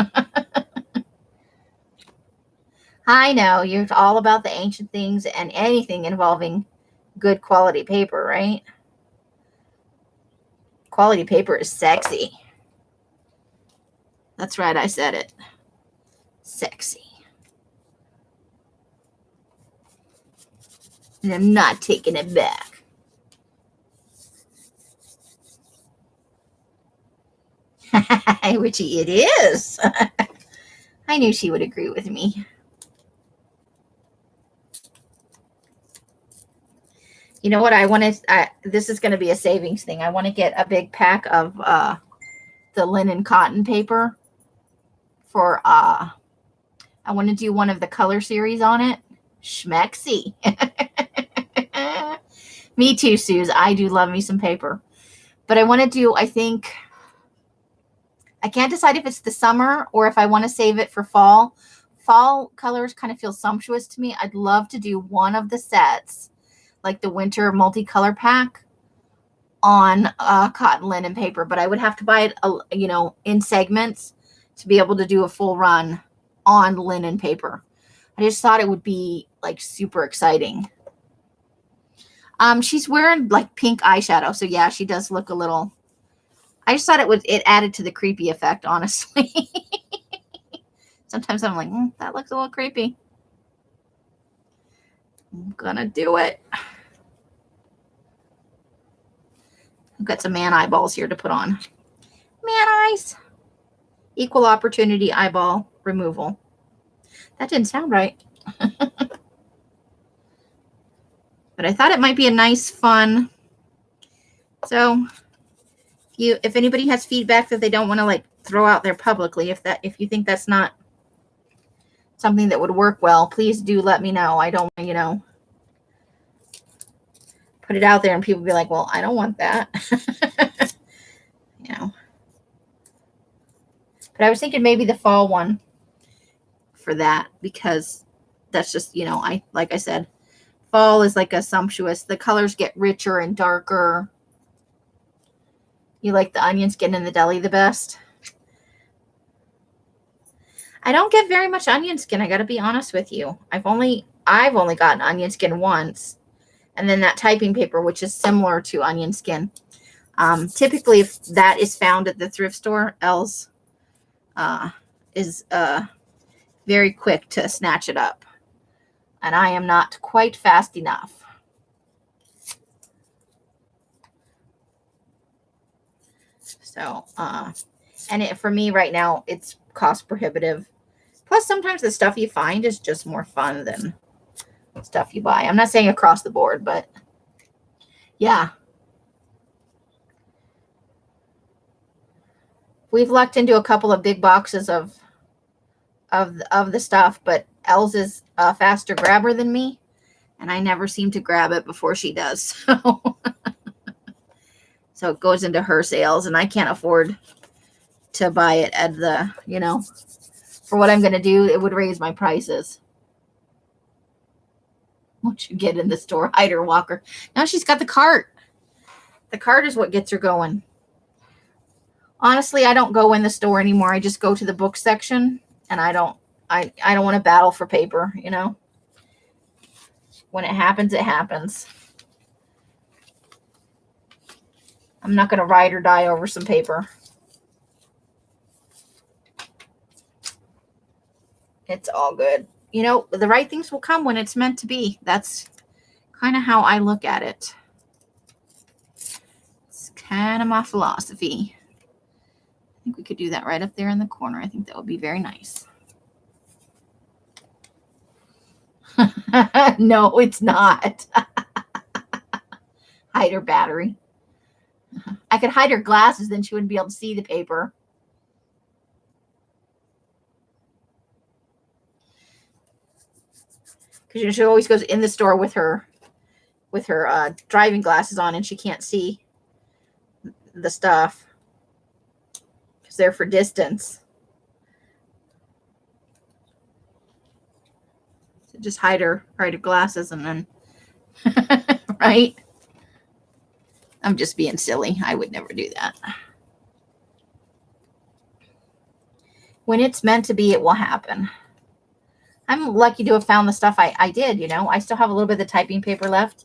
I know, you're all about the ancient things and anything involving good quality paper, right? Quality paper is sexy. That's right, I said it. Sexy. And I'm not taking it back. Witchy it is. I knew she would agree with me. You know what? I want to, this is going to be a savings thing. I want to get a big pack of the linen cotton paper for, I want to do one of the color series on it. Schmexy. Me too, Suze. I do love me some paper. But I want to do, I think, I can't decide if it's the summer or if I want to save it for fall. Fall colors kind of feel sumptuous to me. I'd love to do one of the sets, like the winter multicolor pack, on cotton linen paper. But I would have to buy it, you know, in segments to be able to do a full run on linen paper. I just thought it would be like super exciting. She's wearing like pink eyeshadow, so yeah, she does look a little. I just thought it added to the creepy effect, honestly. Sometimes I'm like, that looks a little creepy. I'm gonna do it. I've got some man eyeballs here to put on. Man eyes. Equal opportunity eyeball removal. That didn't sound right. But I thought it might be a nice, fun. So if anybody has feedback that they don't want to like throw out there publicly, if you think that's not something that would work well, please do let me know. I don't want, you know, put it out there and people be like, well, I don't want that. You know. But I was thinking maybe the fall one for that, because that's just, you know, like I said, fall is like a sumptuous, the colors get richer and darker. You like the onion skin in the deli the best? I don't get very much onion skin, I gotta be honest with you. I've only I've only gotten onion skin once. And then that typing paper, which is similar to onion skin. Typically, if that is found at the thrift store, Els is very quick to snatch it up. And I am not quite fast enough. So, and for me right now, it's cost prohibitive. Plus, sometimes the stuff you find is just more fun than stuff you buy. I'm not saying across the board, but yeah. We've lucked into a couple of big boxes of the stuff, but Els is a faster grabber than me, and I never seem to grab it before she does. So it goes into her sales, and I can't afford to buy it at the, for what I'm going to do, it would raise my prices. What you get in the store, Hider Walker. Now she's got the cart. The cart is what gets her going. Honestly, I don't go in the store anymore. I just go to the book section, and I don't want to battle for paper, When it happens, it happens. I'm not going to ride or die over some paper. It's all good. The right things will come when it's meant to be. That's kind of how I look at it. It's kind of my philosophy. I think we could do that right up there in the corner. I think that would be very nice. No, it's not. Hide her battery. I could hide her glasses, then she wouldn't be able to see the paper. Because she always goes in the store with her driving glasses on, and she can't see the stuff because they're for distance. So just hide her glasses, and then right. I'm just being silly. I would never do that. When it's meant to be, it will happen. I'm lucky to have found the stuff I did, I still have a little bit of the typing paper left.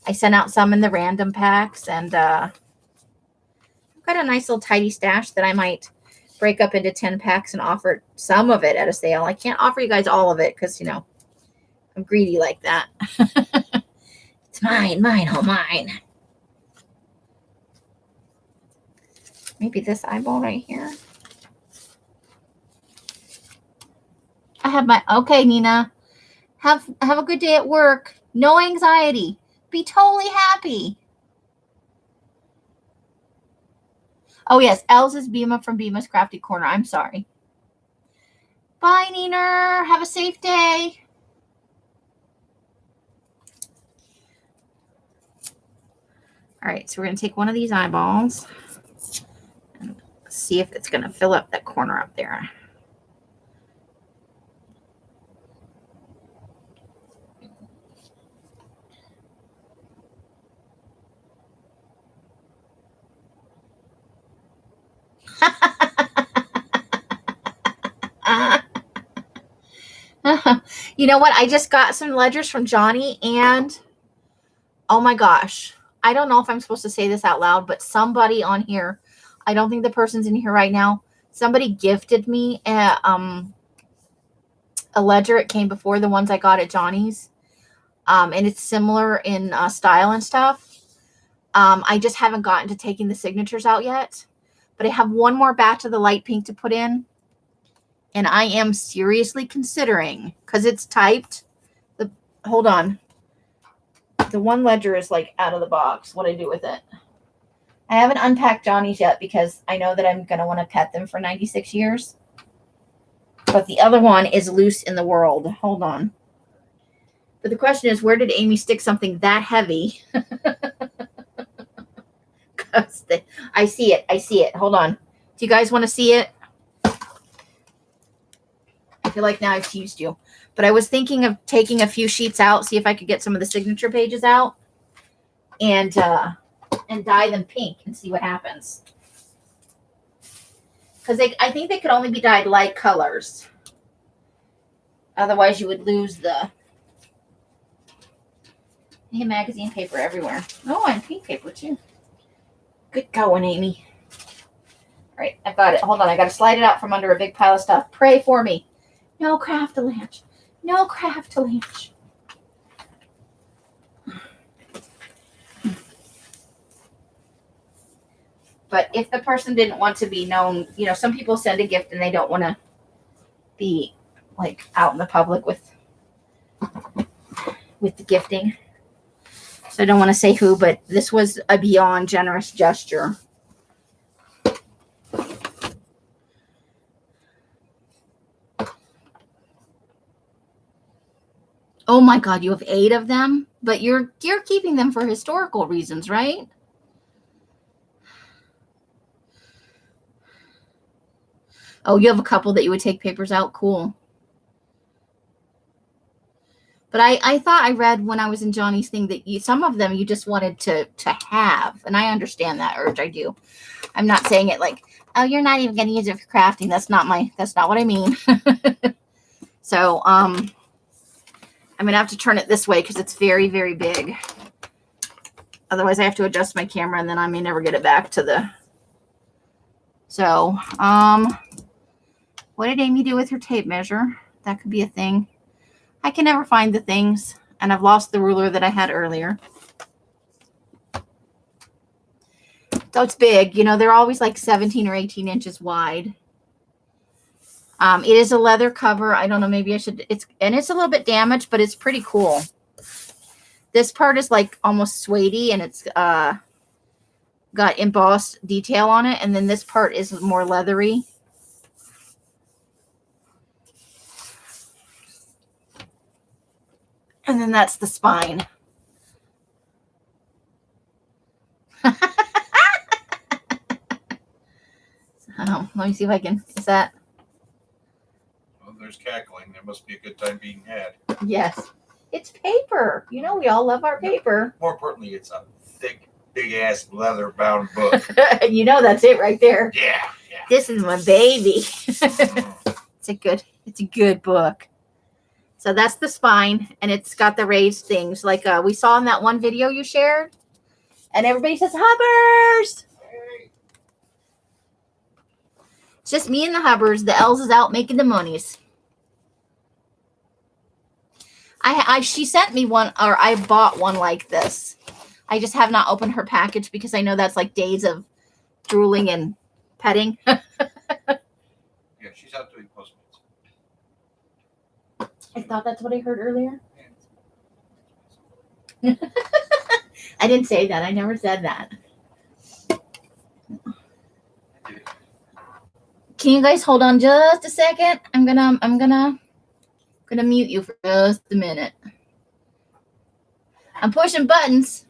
I sent out some in the random packs, and I've got a nice little tidy stash that I might break up into 10 packs and offer some of it at a sale. I can't offer you guys all of it because, I'm greedy like that. It's mine, all mine. Maybe this eyeball right here. I have okay, Nina. Have a good day at work. No anxiety. Be totally happy. Oh, yes. Els is Bima from Bima's Crafty Corner. I'm sorry. Bye, Nina. Have a safe day. All right. So we're going to take one of these eyeballs and see if it's going to fill up that corner up there. You know what? I just got some ledgers from Johnny, and oh my gosh, I don't know if I'm supposed to say this out loud, but somebody on here, I don't think the person's in here right now, somebody gifted me a ledger. It came before the ones I got at Johnny's, and it's similar in style and stuff. I just haven't gotten to taking the signatures out yet, but I have one more batch of the light pink to put in. And I am seriously considering, because it's typed. Hold on. The one ledger is like out of the box. What do I do with it? I haven't unpacked Johnny's yet because I know that I'm going to want to pet them for 96 years. But the other one is loose in the world. Hold on. But the question is, where did Amy stick something that heavy? I see it. I see it. Hold on. Do you guys want to see it? I feel like now I've teased you. But I was thinking of taking a few sheets out, see if I could get some of the signature pages out, and dye them pink and see what happens. Because I think they could only be dyed light colors. Otherwise, you would lose the I have magazine paper everywhere. Oh, and pink paper too. Good going, Amy. All right, I've got it. Hold on, I got to slide it out from under a big pile of stuff. Pray for me. No craft-a-lanch. No craft-a-lanch. But if the person didn't want to be known, you know, some people send a gift and they don't want to be like out in the public with the gifting. So I don't want to say who, but this was a beyond generous gesture. Oh my God, you have 8 of them, but you're keeping them for historical reasons, right? Oh, you have a couple that you would take papers out. Cool. But I thought I read when I was in Johnny's thing that some of them you just wanted to have, and I understand that urge. I do. I'm not saying it like, oh, you're not even going to use it for crafting. That's not what I mean. So I'm gonna have to turn it this way because it's very, very big. Otherwise, I have to adjust my camera, and then I may never get it back to the. So what did Amy do with her tape measure? That could be a thing. I can never find the things, and I've lost the ruler that I had earlier. So it's big. You know, they're always like 17 or 18 inches wide. It is a leather cover. I don't know. Maybe I should. It's a little bit damaged, but it's pretty cool. This part is like almost suede-y, and it's got embossed detail on it. And then this part is more leathery. And then that's the spine. Let me see if I can. Is that? Well, there's cackling. There must be a good time being had. Yes. It's paper. You know, we all love our paper. More importantly, it's a thick, big-ass leather-bound book. You know, that's it right there. Yeah. This is my baby. It's a good book. So that's the spine, and it's got the raised things like we saw in that one video you shared. And everybody says, Hubbers! Hey. It's just me and the Hubbers. The Els is out making the monies. She sent me one, or I bought one like this. I just have not opened her package because I know that's like days of drooling and petting. Yeah, she's out doing Postmates. I thought that's what I heard earlier. I didn't say that. I never said that. Can you guys hold on just a second? I'm gonna mute you for just a minute. I'm pushing buttons.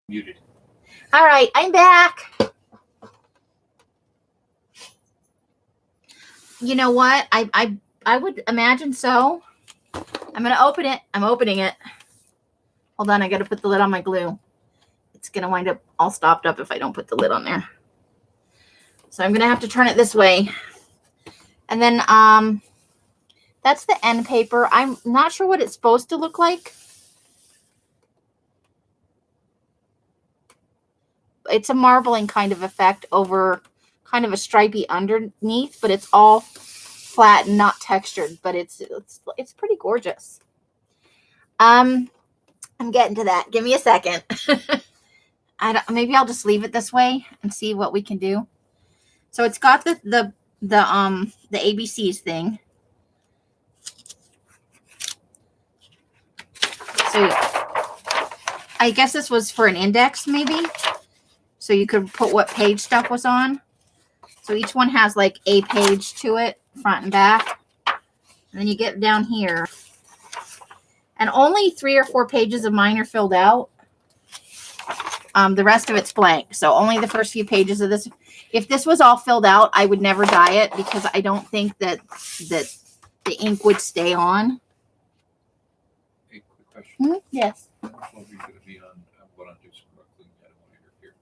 Muted. All right, I'm back. You know what? I would imagine so. I'm gonna open it. I'm opening it. Hold on, I gotta put the lid on my glue. It's gonna wind up all stopped up if I don't put the lid on there. So I'm gonna have to turn it this way. And then that's the end paper. I'm not sure what it's supposed to look like. It's a marbling kind of effect over kind of a stripy underneath, but it's all flat and not textured, but it's pretty gorgeous. I'm getting to that. Give me a second. Maybe I'll just leave it this way and see what we can do. So it's got the ABCs thing. So I guess this was for an index, maybe. So you could put what page stuff was on. So each one has like a page to it, front and back. And then you get down here. And only 3 or 4 pages of mine are filled out. The rest of it's blank. So only the first few pages of this. If this was all filled out, I would never dye it because I don't think that the ink would stay on. Hey, quick question. Yes. What are you going to be on? I'm going to do some rug cleaning. I don't want to interfere.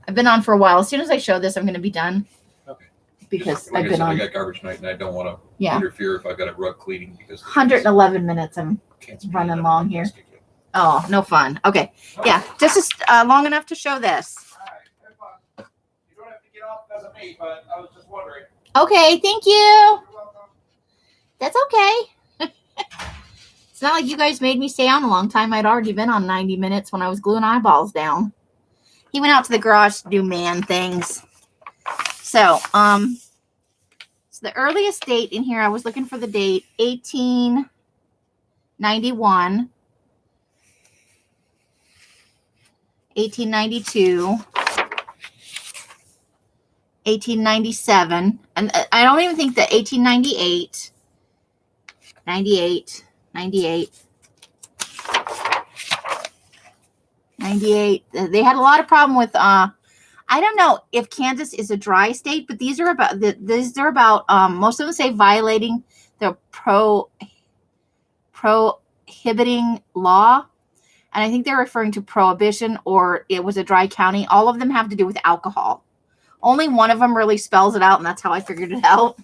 I've been on for a while. As soon as I show this, I'm going to be done. Okay. Because like I've been on. I got garbage night, and I don't want to interfere if I've got a rug cleaning because 111 minutes. I'm running long here. Oh, no fun. Okay. Yeah, just long enough to show this. All right, have fun. You don't have to get off because of me, but I was just wondering. Okay, thank you. You're welcome. That's okay. It's not like you guys made me stay on a long time. I'd already been on 90 minutes when I was gluing eyeballs down. He went out to the garage to do man things. So the earliest date in here, I was looking for the date, 1891, 1892, 1897, and I don't even think that 1898, 98, 98. They had a lot of problem with I don't know if Kansas is a dry state, but these are about most of them say violating the prohibiting law. And I think they're referring to prohibition or it was a dry county. All of them have to do with alcohol. Only one of them really spells it out, and that's how I figured it out.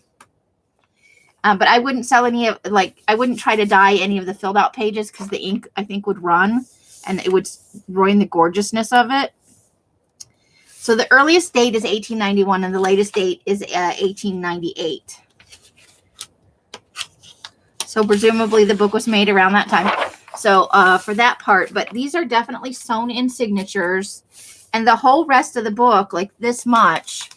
But I wouldn't sell any of, I wouldn't try to dye any of the filled out pages because the ink, I think, would run and it would ruin the gorgeousness of it. So the earliest date is 1891 and the latest date is 1898. So presumably the book was made around that time. So for that part, but these are definitely sewn in signatures, and the whole rest of the book, like this much,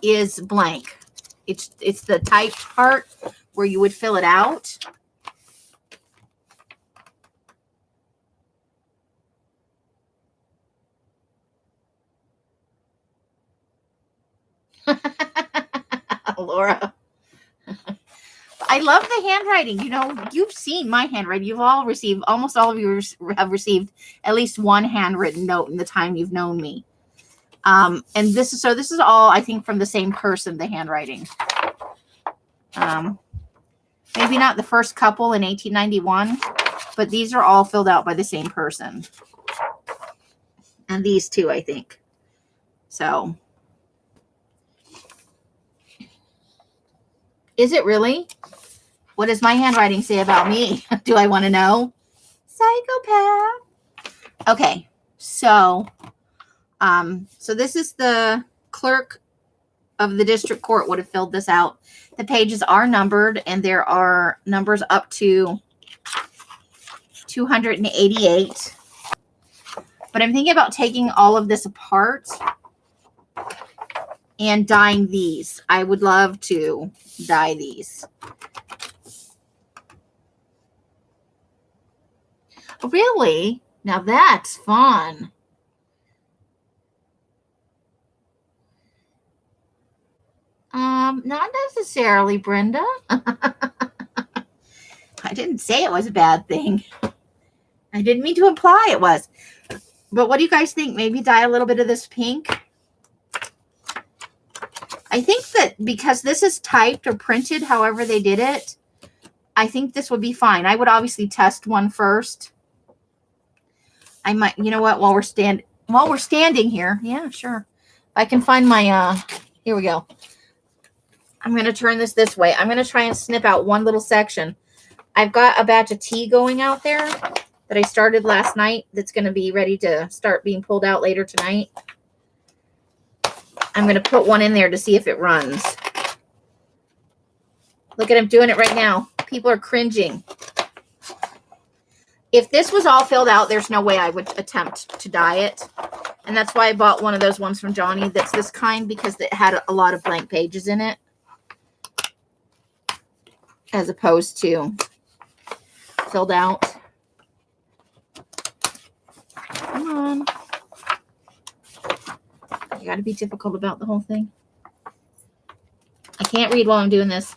is blank. It's the typed part where you would fill it out. Laura. I love the handwriting. You know, you've seen my handwriting. Almost all of you have received at least one handwritten note in the time you've known me. And this is all, I think, from the same person, the handwriting. Maybe not the first couple in 1891, but these are all filled out by the same person. And these two, I think. So. Is it really? What does my handwriting say about me? Do I want to know? Psychopath. Okay, so this is the clerk of the district court would have filled this out. The pages are numbered, and there are numbers up to 288. But I'm thinking about taking all of this apart and dyeing these. I would love to dye these. Really? Now that's fun. Not necessarily, Brenda. I didn't say it was a bad thing. I didn't mean to imply it was. But what do you guys think? Maybe dye a little bit of this pink? I think that because this is typed or printed, however they did it, I think this would be fine. I would obviously test one first. I might, you know what, while we're standing here, yeah, sure. I can find my, here we go. I'm going to turn this way. I'm going to try and snip out one little section. I've got a batch of tea going out there that I started last night that's going to be ready to start being pulled out later tonight. I'm going to put one in there to see if it runs. Look at him doing it right now. People are cringing. If this was all filled out, there's no way I would attempt to dye it. And that's why I bought one of those ones from Johnny that's this kind, because it had a lot of blank pages in it. As opposed to filled out. Come on. You got to be difficult about the whole thing. I can't read while I'm doing this.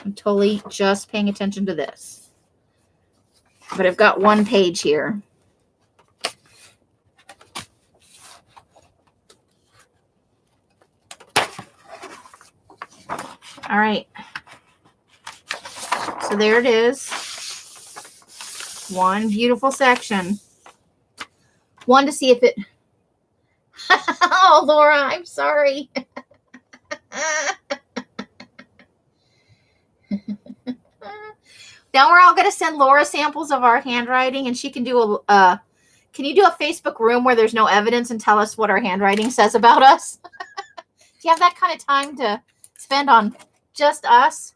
I'm totally just paying attention to this. But I've got one page here. All right. So there it is. One beautiful section. One to see if it... Oh, Laura, I'm sorry. Now we're all going to send Laura samples of our handwriting, and she can do a... can you do a Facebook room where there's no evidence and tell us what our handwriting says about us? Do you have that kind of time to spend on just us?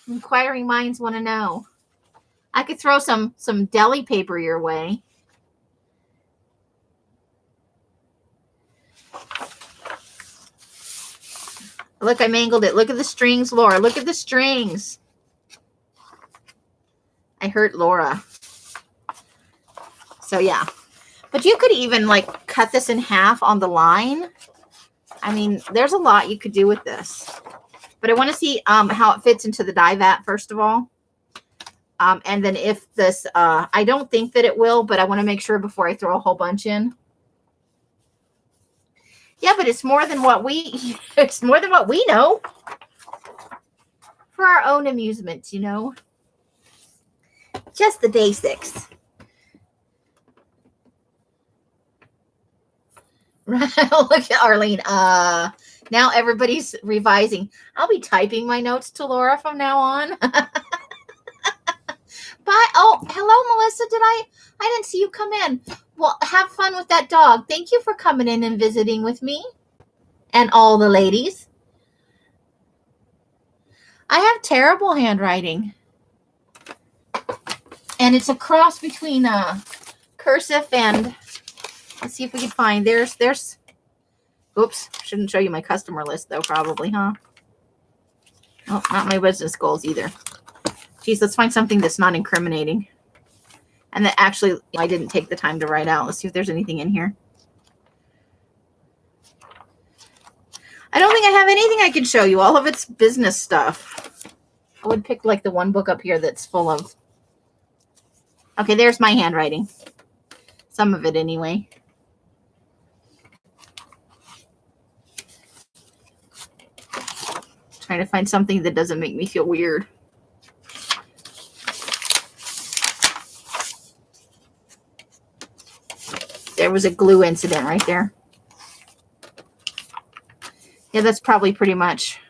Inquiring minds want to know. I could throw some deli paper your way. Look, I mangled it. Look at the strings, Laura. Look at the strings. I hurt Laura. So, yeah. But you could even, like, cut this in half on the line. I mean, there's a lot you could do with this. But I want to see how it fits into the dye vat, first of all. And then if this, I don't think that it will, but I want to make sure before I throw a whole bunch in. Yeah, but it's more than what it's more than what we know. For our own amusement, you know. Just the basics. Right. Look at Arlene. Now everybody's revising. I'll be typing my notes to Laura from now on. Bye. Oh, hello, Melissa. I didn't see you come in. Well, have fun with that dog. Thank you for coming in and visiting with me and all the ladies. I have terrible handwriting. And it's a cross between cursive and, let's see if we can find, there's, oops, shouldn't show you my customer list though, probably, huh? Oh, not my business goals either. Geez, let's find something that's not incriminating. And that actually I didn't take the time to write out. Let's see if there's anything in here. I don't think I have anything I can show you. All of it's business stuff. I would pick like the one book up here that's full of. Okay, there's my handwriting. Some of it anyway. Trying to find something that doesn't make me feel weird. There was a glue incident right there. Yeah, that's probably pretty much.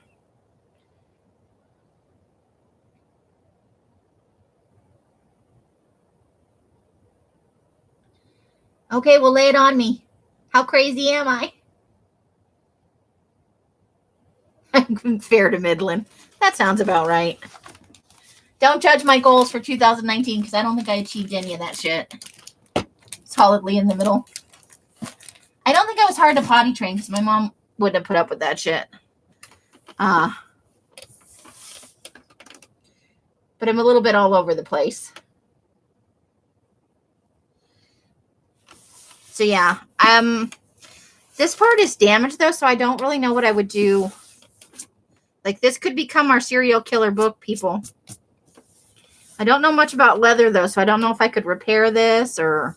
Okay, well, lay it on me. How crazy am I? I'm fair to middling. That sounds about right. Don't judge my goals for 2019 because I don't think I achieved any of that shit. Solidly in the middle. I don't think I was hard to potty train because my mom wouldn't have put up with that shit. But I'm a little bit all over the place. So yeah, this part is damaged though, so I don't really know what I would do. Like this could become our serial killer book, people. I don't know much about leather though, so I don't know if I could repair this or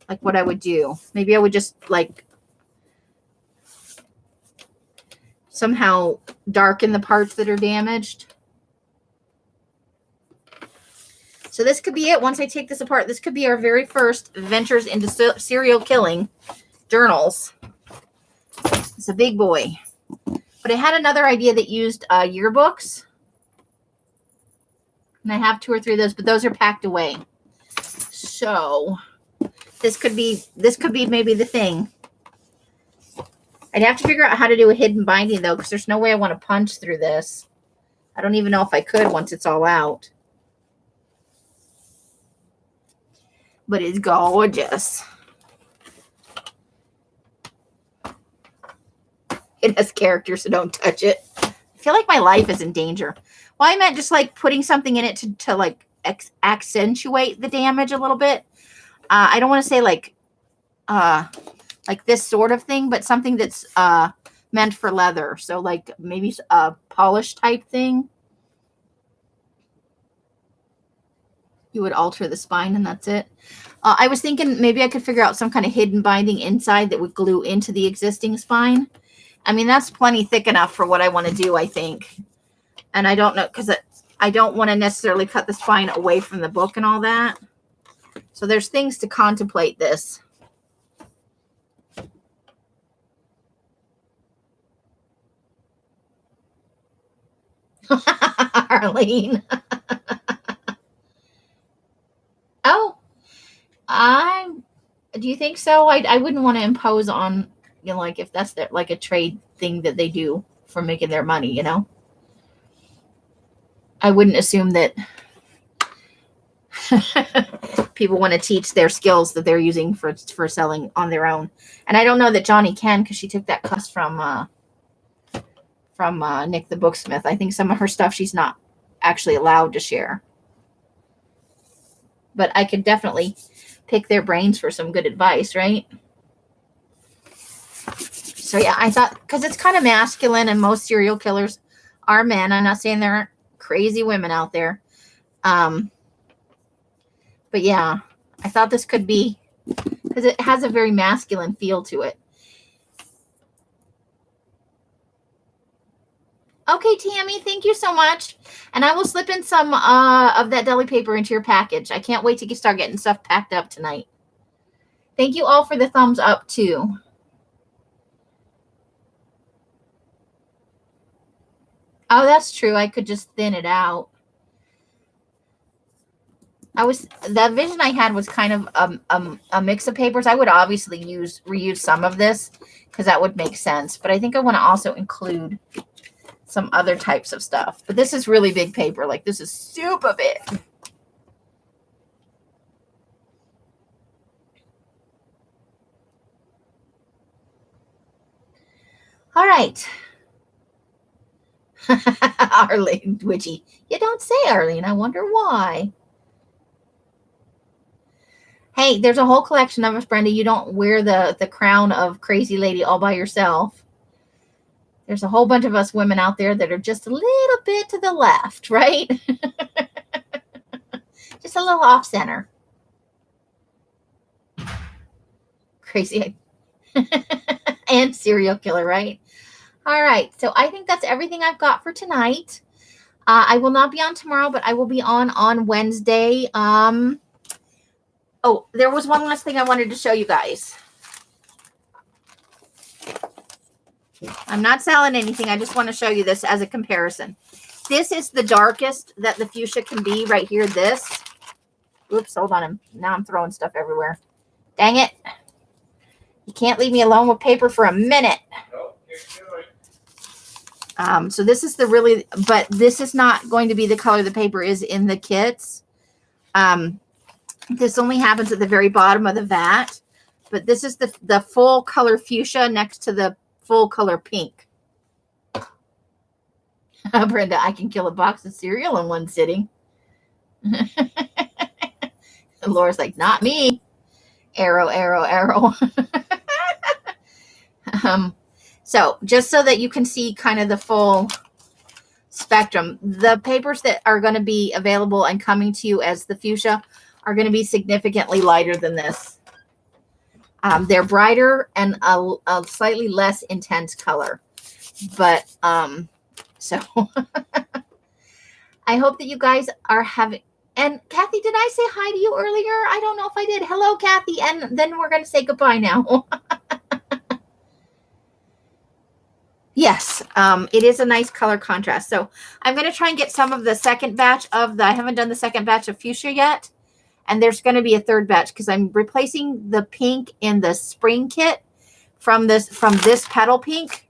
like what I would do. Maybe I would just like somehow darken the parts that are damaged. So this could be it. Once I take this apart, this could be our very first ventures into serial killing journals. It's a big boy. But I had another idea that used yearbooks. And I have 2 or 3 of those, but those are packed away. So this could be maybe the thing. I'd have to figure out how to do a hidden binding though, because there's no way I want to punch through this. I don't even know if I could once it's all out. But it's gorgeous. It has character, so don't touch it. I feel like my life is in danger. Well, I meant just like putting something in it to like accentuate the damage a little bit. I don't want to say like this sort of thing, but something that's meant for leather. So like maybe a polish type thing. You would alter the spine and that's it. I was thinking maybe I could figure out some kind of hidden binding inside that would glue into the existing spine. I mean, that's plenty thick enough for what I want to do, I think. And I don't know, because I don't want to necessarily cut the spine away from the book and all that. So there's things to contemplate this. Arlene. Oh, do you think so? I wouldn't want to impose on, you know, like if that's like a trade thing that they do for making their money, you know? I wouldn't assume that people want to teach their skills that they're using for selling on their own. And I don't know that Johnny can, because she took that class from Nick the Booksmith. I think some of her stuff she's not actually allowed to share. But I could definitely pick their brains for some good advice, right? So yeah, I thought, because it's kind of masculine and most serial killers are men. I'm not saying there aren't crazy women out there. But yeah, I thought this could be, because it has a very masculine feel to it. Okay, Tammy, thank you so much. And I will slip in some of that deli paper into your package. I can't wait to start getting stuff packed up tonight. Thank you all for the thumbs up, too. Oh, that's true. I could just thin it out. The vision I had was kind of a mix of papers. I would obviously reuse some of this because that would make sense. But I think I want to also include some other types of stuff. But this is really big paper. Like, this is super big. All right. Arlene, Witchy. You don't say, Arlene. I wonder why. Hey, there's a whole collection of us, Brenda. You don't wear the crown of crazy lady all by yourself. There's a whole bunch of us women out there that are just a little bit to the left, right? Just a little off center. Crazy. And serial killer, right? All right. So I think that's everything I've got for tonight. I will not be on tomorrow, but I will be on Wednesday. Oh, there was one last thing I wanted to show you guys. I'm not selling anything. I just want to show you this as a comparison. This is the darkest that the fuchsia can be right here. This. Oops, hold on. Now I'm throwing stuff everywhere. Dang it. You can't leave me alone with paper for a minute. Nope, you can do it. So this is but this is not going to be the color the paper is in the kits. This only happens at the very bottom of the vat, but this is the full color fuchsia next to the full color pink. Brenda, I can kill a box of cereal in one sitting. And Laura's like, not me. Arrow, arrow, arrow. So just so that you can see kind of the full spectrum, the papers that are going to be available and coming to you as the fuchsia are going to be significantly lighter than this. They're brighter and a slightly less intense color. But so I hope that you guys are having. And Kathy, did I say hi to you earlier? I don't know if I did. Hello, Kathy. And then we're going to say goodbye now. Yes, it is a nice color contrast. So I'm going to try and get some of the second batch I haven't done the second batch of fuchsia yet. And there's going to be a third batch because I'm replacing the pink in the spring kit from this petal pink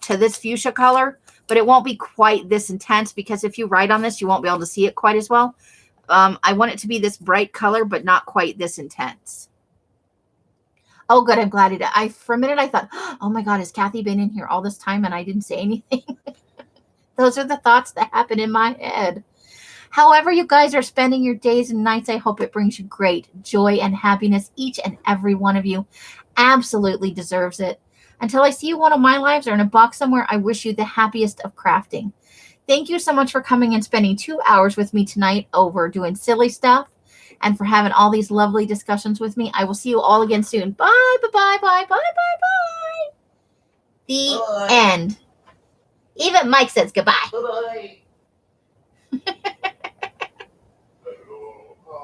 to this fuchsia color. but it won't be quite this intense because if you write on this, you won't be able to see it quite as well. I want it to be this bright color, but not quite this intense. Oh, good. I'm glad it. For a minute, I thought, oh my God, has Kathy been in here all this time and I didn't say anything? Those are the thoughts that happen in my head. However you guys are spending your days and nights, I hope it brings you great joy and happiness. Each and every one of you absolutely deserves it. Until I see you one of my lives or in a box somewhere, I wish you the happiest of crafting. Thank you so much for coming and spending 2 hours with me tonight over doing silly stuff and for having all these lovely discussions with me. I will see you all again soon. Bye, bye, bye, bye, bye, bye, bye. The end. Even Mike says goodbye. Bye-bye.